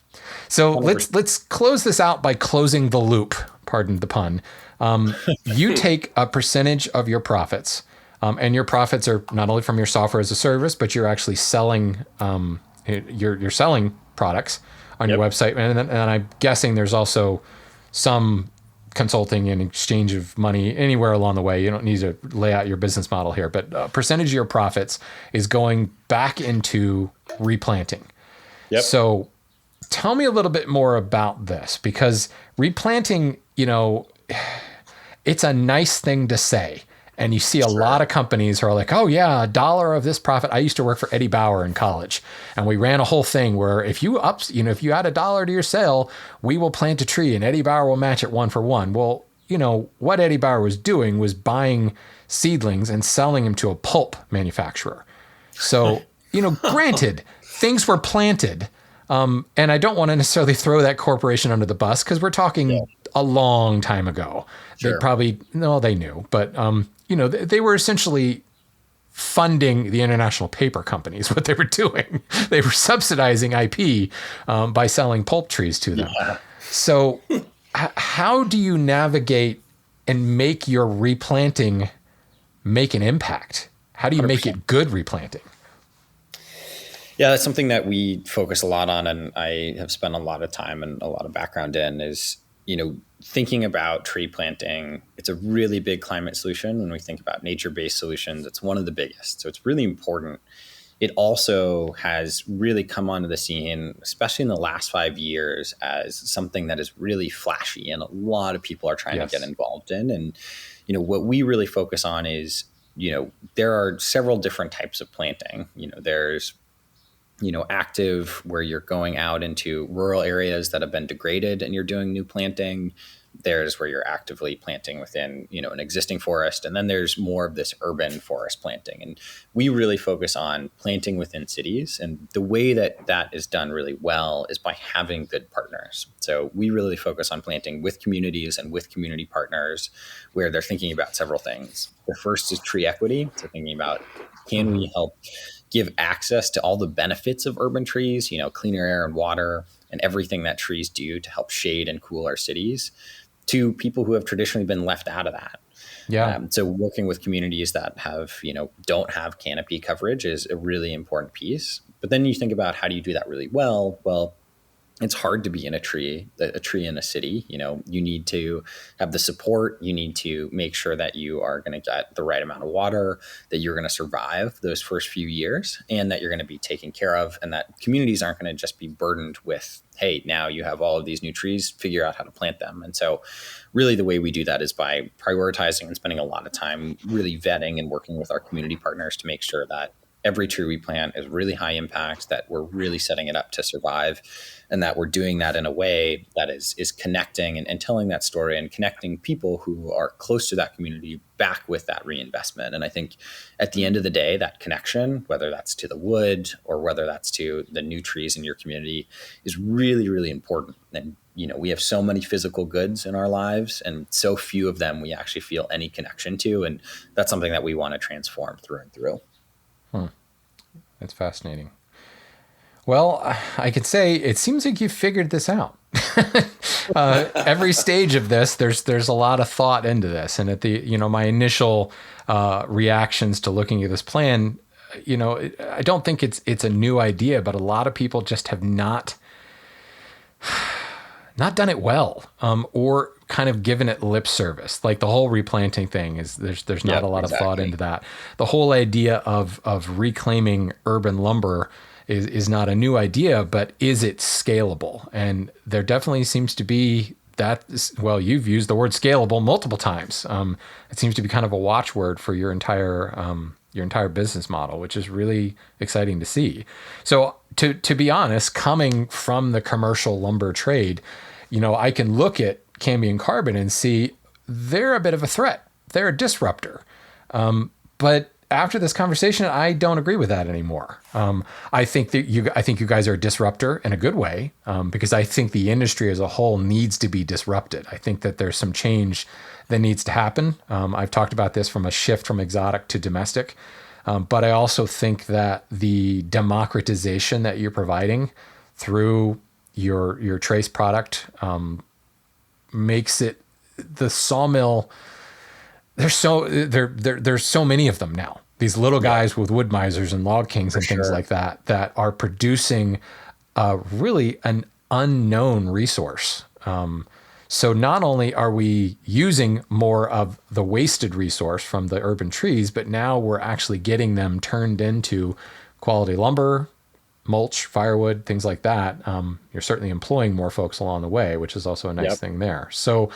[SPEAKER 1] So 100%. let's close this out by closing the loop. Pardon the pun. You take a percentage of your profits, and your profits are not only from your software as a service, but you're actually selling. You're selling products on your website, and I'm guessing there's also some consulting and exchange of money anywhere along the way. You don't need to lay out your business model here, but a percentage of your profits is going back into replanting. So tell me a little bit more about this, because replanting, it's a nice thing to say. And you see a lot of companies who are like, oh yeah, $1 of this profit. I used to work for Eddie Bauer in college, and we ran a whole thing where if you add $1 to your sale, we will plant a tree and Eddie Bauer will match it 1 for 1. Well, what Eddie Bauer was doing was buying seedlings and selling them to a pulp manufacturer. So, granted, things were planted. And I don't want to necessarily throw that corporation under the bus because we're talking a long time ago. Sure. They knew, but, they were essentially funding the international paper companies, what they were doing. They were subsidizing IP by selling pulp trees to them. Yeah. So how do you navigate and make your replanting make an impact? How do you 100%. Make it good replanting?
[SPEAKER 2] Yeah, that's something that we focus a lot on, and I have spent a lot of time and a lot of background in is, thinking about tree planting. It's a really big climate solution. When we think about nature-based solutions, it's one of the biggest. So it's really important. It also has really come onto the scene, especially in the last 5 years, as something that is really flashy and a lot of people are trying to get involved in. And, what we really focus on is, there are several different types of planting. There's active, where you're going out into rural areas that have been degraded and you're doing new planting. There's where you're actively planting within, an existing forest. And then there's more of this urban forest planting. And we really focus on planting within cities. And the way that that is done really well is by having good partners. So we really focus on planting with communities and with community partners where they're thinking about several things. The first is tree equity. So thinking about, can we help give access to all the benefits of urban trees, cleaner air and water and everything that trees do to help shade and cool our cities, to people who have traditionally been left out of that. So working with communities that have, don't have canopy coverage is a really important piece. But then you think about, how do you do that really well? Well, it's hard to be in a tree in a city. You need to have the support. You need to make sure that you are going to get the right amount of water, that you're going to survive those first few years, and that you're going to be taken care of, and that communities aren't going to just be burdened with, hey, now you have all of these new trees, figure out how to plant them. And so really the way we do that is by prioritizing and spending a lot of time really vetting and working with our community partners to make sure that every tree we plant is really high impact, that we're really setting it up to survive, and that we're doing that in a way that is connecting and telling that story and connecting people who are close to that community back with that reinvestment. And I think at the end of the day, that connection, whether that's to the wood or whether that's to the new trees in your community, is really, really important. And we have so many physical goods in our lives, and so few of them we actually feel any connection to. And that's something that we want to transform through and through.
[SPEAKER 1] That's fascinating. Well, I could say it seems like you've figured this out. Every stage of this, there's a lot of thought into this. And at the, my initial reactions to looking at this plan, I don't think it's a new idea, but a lot of people just have not done it well, or kind of given it lip service. Like the whole replanting thing is there's not a lot of thought into that. The whole idea of reclaiming urban lumber is not a new idea, but is it scalable? And there definitely seems to be that. Well, you've used the word scalable multiple times. It seems to be kind of a watchword for your entire business model, which is really exciting to see. So to be honest, coming from the commercial lumber trade, I can look at Cambium Carbon and see they're a bit of a threat. They're a disruptor. But after this conversation, I don't agree with that anymore. I think you guys are a disruptor in a good way, because I think the industry as a whole needs to be disrupted. I think that there's some change that needs to happen. I've talked about this from a shift from exotic to domestic. But I also think that the democratization that you're providing through your trace product makes it the sawmill. There's so many of them now. These little guys with wood misers and log kings and things like that are producing really an unknown resource. So not only are we using more of the wasted resource from the urban trees, but now we're actually getting them turned into quality lumber, mulch, firewood, things like that. You're certainly employing more folks along the way, which is also a nice thing there. So,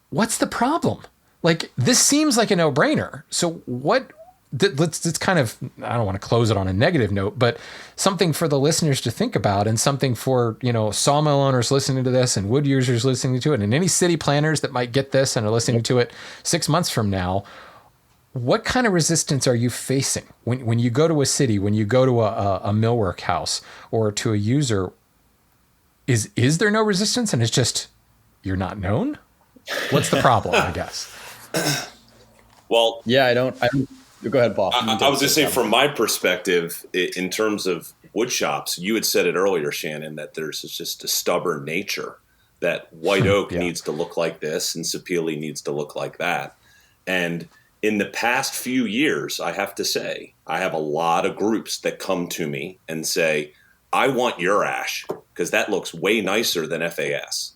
[SPEAKER 1] what's the problem? Like, this seems like a no-brainer. So let's kind of, I don't want to close it on a negative note, but something for the listeners to think about, and something for, sawmill owners listening to this and wood users listening to it, and any city planners that might get this and are listening to it 6 months from now. What kind of resistance are you facing when you go to a city, when you go to a millwork house or to a user? Is there no resistance, and it's just you're not known? What's the problem, I guess?
[SPEAKER 3] Well,
[SPEAKER 2] yeah, I don't. Go ahead, Paul.
[SPEAKER 3] I was going to say, from my perspective, in terms of wood shops, you had said it earlier, Shannon, that there's just a stubborn nature, that white oak needs to look like this and sapele needs to look like that. And in the past few years, I have to say, I have a lot of groups that come to me and say, I want your ash because that looks way nicer than FAS.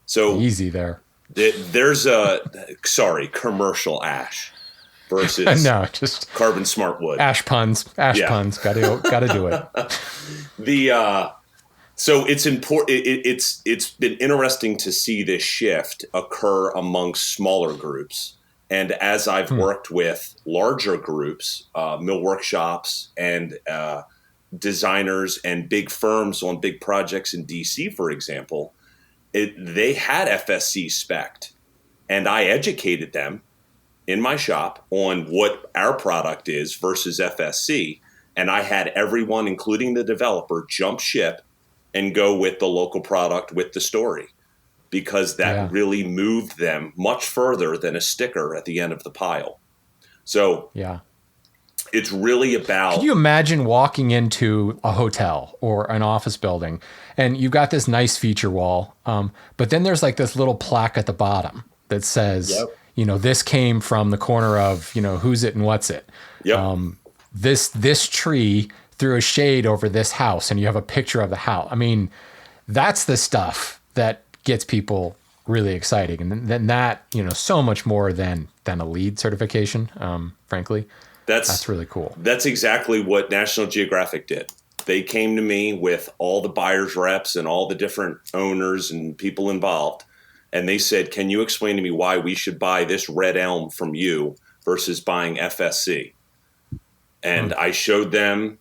[SPEAKER 3] So
[SPEAKER 1] easy there.
[SPEAKER 3] There's commercial ash versus
[SPEAKER 1] just
[SPEAKER 3] carbon smart wood.
[SPEAKER 1] Ash puns. Puns. Got to do it.
[SPEAKER 3] So it's important. It's been interesting to see this shift occur amongst smaller groups. And as I've worked with larger groups, mill workshops and designers and big firms on big projects in DC, for example, they had FSC spec'd, and I educated them in my shop on what our product is versus FSC. And I had everyone, including the developer, jump ship and go with the local product with the story, because that really moved them much further than a sticker at the end of the pile. So it's really about...
[SPEAKER 1] Can you imagine walking into a hotel or an office building and you've got this nice feature wall, but then there's like this little plaque at the bottom that says, this came from the corner of, who's it and what's it. This tree threw a shade over this house, and you have a picture of the house. I mean, that's the stuff that gets people really exciting. And then that, so much more than a LEED certification, frankly. That's really cool.
[SPEAKER 3] That's exactly what National Geographic did. They came to me with all the buyers reps and all the different owners and people involved. And they said, can you explain to me why we should buy this red elm from you versus buying FSC? And I showed them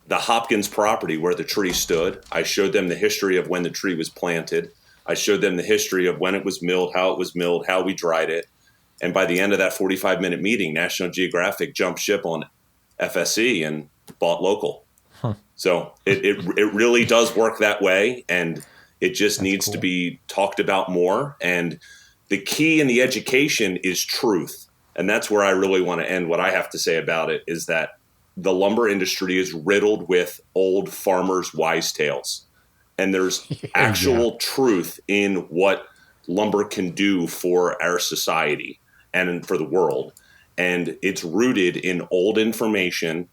[SPEAKER 3] the Hopkins property where the tree stood. I showed them the history of when the tree was planted. I showed them the history of when it was milled, how we dried it. And by the end of that 45-minute meeting, National Geographic jumped ship on FSC and bought local. So it really does work that way. And it just needs to be talked about more. And the key in the education is truth. And that's where I really want to end. What I have to say about it is that the lumber industry is riddled with old farmers' wise tales. And there's actual truth in what lumber can do for our society and for the world. And it's rooted in old information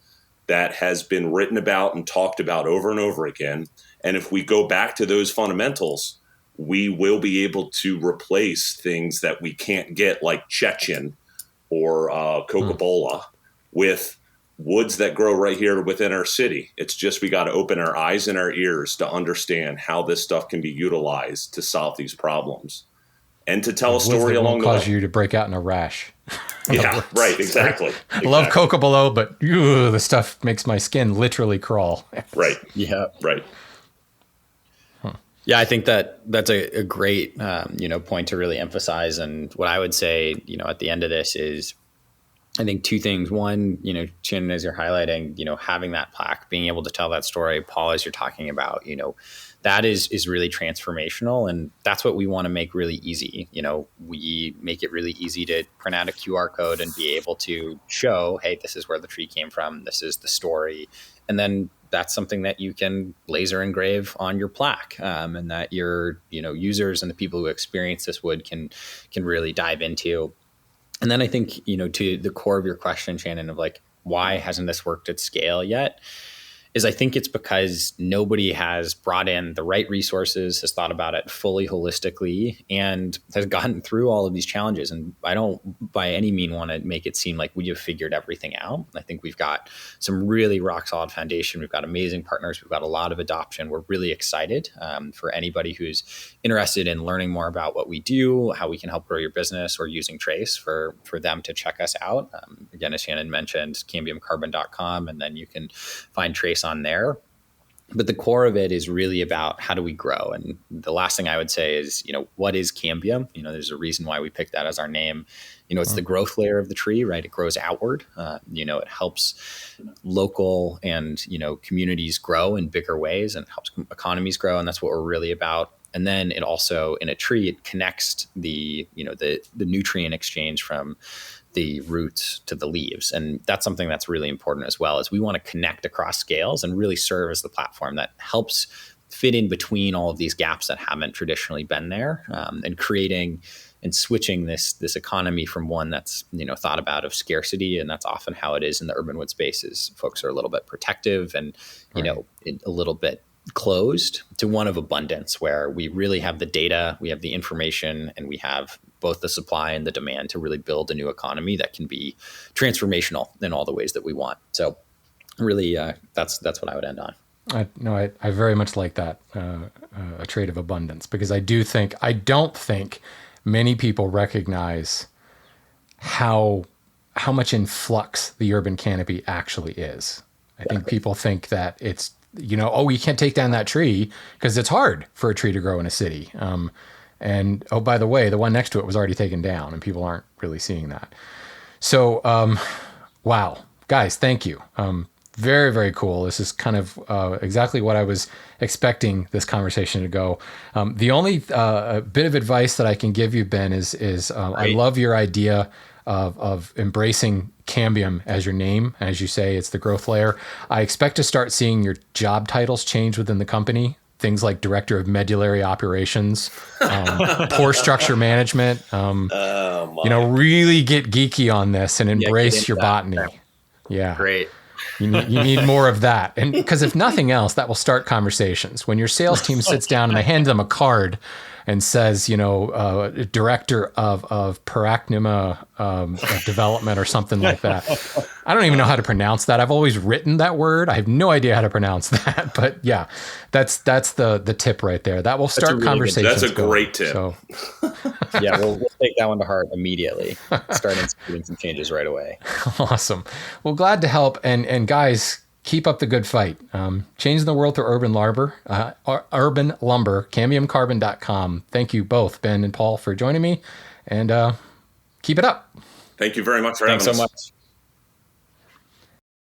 [SPEAKER 3] that has been written about and talked about over and over again. And if we go back to those fundamentals, we will be able to replace things that we can't get, like Chechen or Coca-Cola, with woods that grow right here within our city. It's just we got to open our eyes and our ears to understand how this stuff can be utilized to solve these problems and to tell a story along the way.
[SPEAKER 1] Cause you to break out in a rash.
[SPEAKER 3] Yeah, right. Exactly.
[SPEAKER 1] I love Coca-Cola, but the stuff makes my skin literally crawl.
[SPEAKER 3] Right.
[SPEAKER 2] Yeah.
[SPEAKER 3] Right.
[SPEAKER 2] Yeah, I think that's a great, point to really emphasize. And what I would say, at the end of this is, I think two things. One, Shannon, as you're highlighting, having that plaque, being able to tell that story, Paul, as you're talking about, that is really transformational. And that's what we want to make really easy. We make it really easy to print out a QR code and be able to show, hey, this is where the tree came from. This is the story. And then that's something that you can laser engrave on your plaque, and that your, users and the people who experience this wood can really dive into. And then I think, to the core of your question, Shannon, of like, why hasn't this worked at scale yet? Is I think it's because nobody has brought in the right resources, has thought about it fully holistically, and has gotten through all of these challenges. And I don't by any mean want to make it seem like we have figured everything out. I think we've got some really rock solid foundation. We've got amazing partners. We've got a lot of adoption. We're really excited for anybody who's interested in learning more about what we do, how we can help grow your business, or using Trace for them to check us out. Again, as Shannon mentioned, cambiumcarbon.com, and then you can find Trace on there. But the core of it is really about how do we grow? And the last thing I would say is, what is Cambium? There's a reason why we picked that as our name. It's the growth layer of the tree, right? It grows outward. It helps local and, communities grow in bigger ways and helps economies grow. And that's what we're really about. And then it also, in a tree, it connects the nutrient exchange from the roots to the leaves. And that's something that's really important as well, is we want to connect across scales and really serve as the platform that helps fit in between all of these gaps that haven't traditionally been there, and creating and switching this economy from one that's, thought about of scarcity. And that's often how it is in the urban wood spaces. Folks are a little bit protective and, a little bit closed, to one of abundance, where we really have the data, we have the information, and we have both the supply and the demand to really build a new economy that can be transformational in all the ways that we want. So really, that's what I would end on.
[SPEAKER 1] I very much like that, a trait of abundance, because I don't think many people recognize how much in flux the urban canopy actually is. I think people think that it's, you can't take down that tree because it's hard for a tree to grow in a city. And oh, by the way, the one next to it was already taken down, and people aren't really seeing that. So, wow, guys, thank you. Very, very cool. This is kind of exactly what I was expecting this conversation to go. The only bit of advice that I can give you, Ben, is I love your idea of embracing Cambium as your name. As you say, it's the growth layer. I expect to start seeing your job titles change within the company. Things like director of medullary operations, pore structure management. Really get geeky on this and embrace your botany. Yeah,
[SPEAKER 2] great.
[SPEAKER 1] You need more of that, and because if nothing else, that will start conversations. When your sales team sits down and they hand them a card and says, director of Paracnima development or something like that. I don't even know how to pronounce that. I've always written that word. I have no idea how to pronounce that. But yeah, that's the tip right there. That will start conversations.
[SPEAKER 3] That's a great tip.
[SPEAKER 1] So.
[SPEAKER 2] Yeah, we'll take that one to heart immediately. Start instituting some changes right away.
[SPEAKER 1] Awesome. Well, glad to help. And guys, keep up the good fight. Changing the world through urban lumber, cambiumcarbon.com. Thank you both, Ben and Paul, for joining me, and keep it up.
[SPEAKER 3] Thank you very much for having us.
[SPEAKER 2] Thanks so much.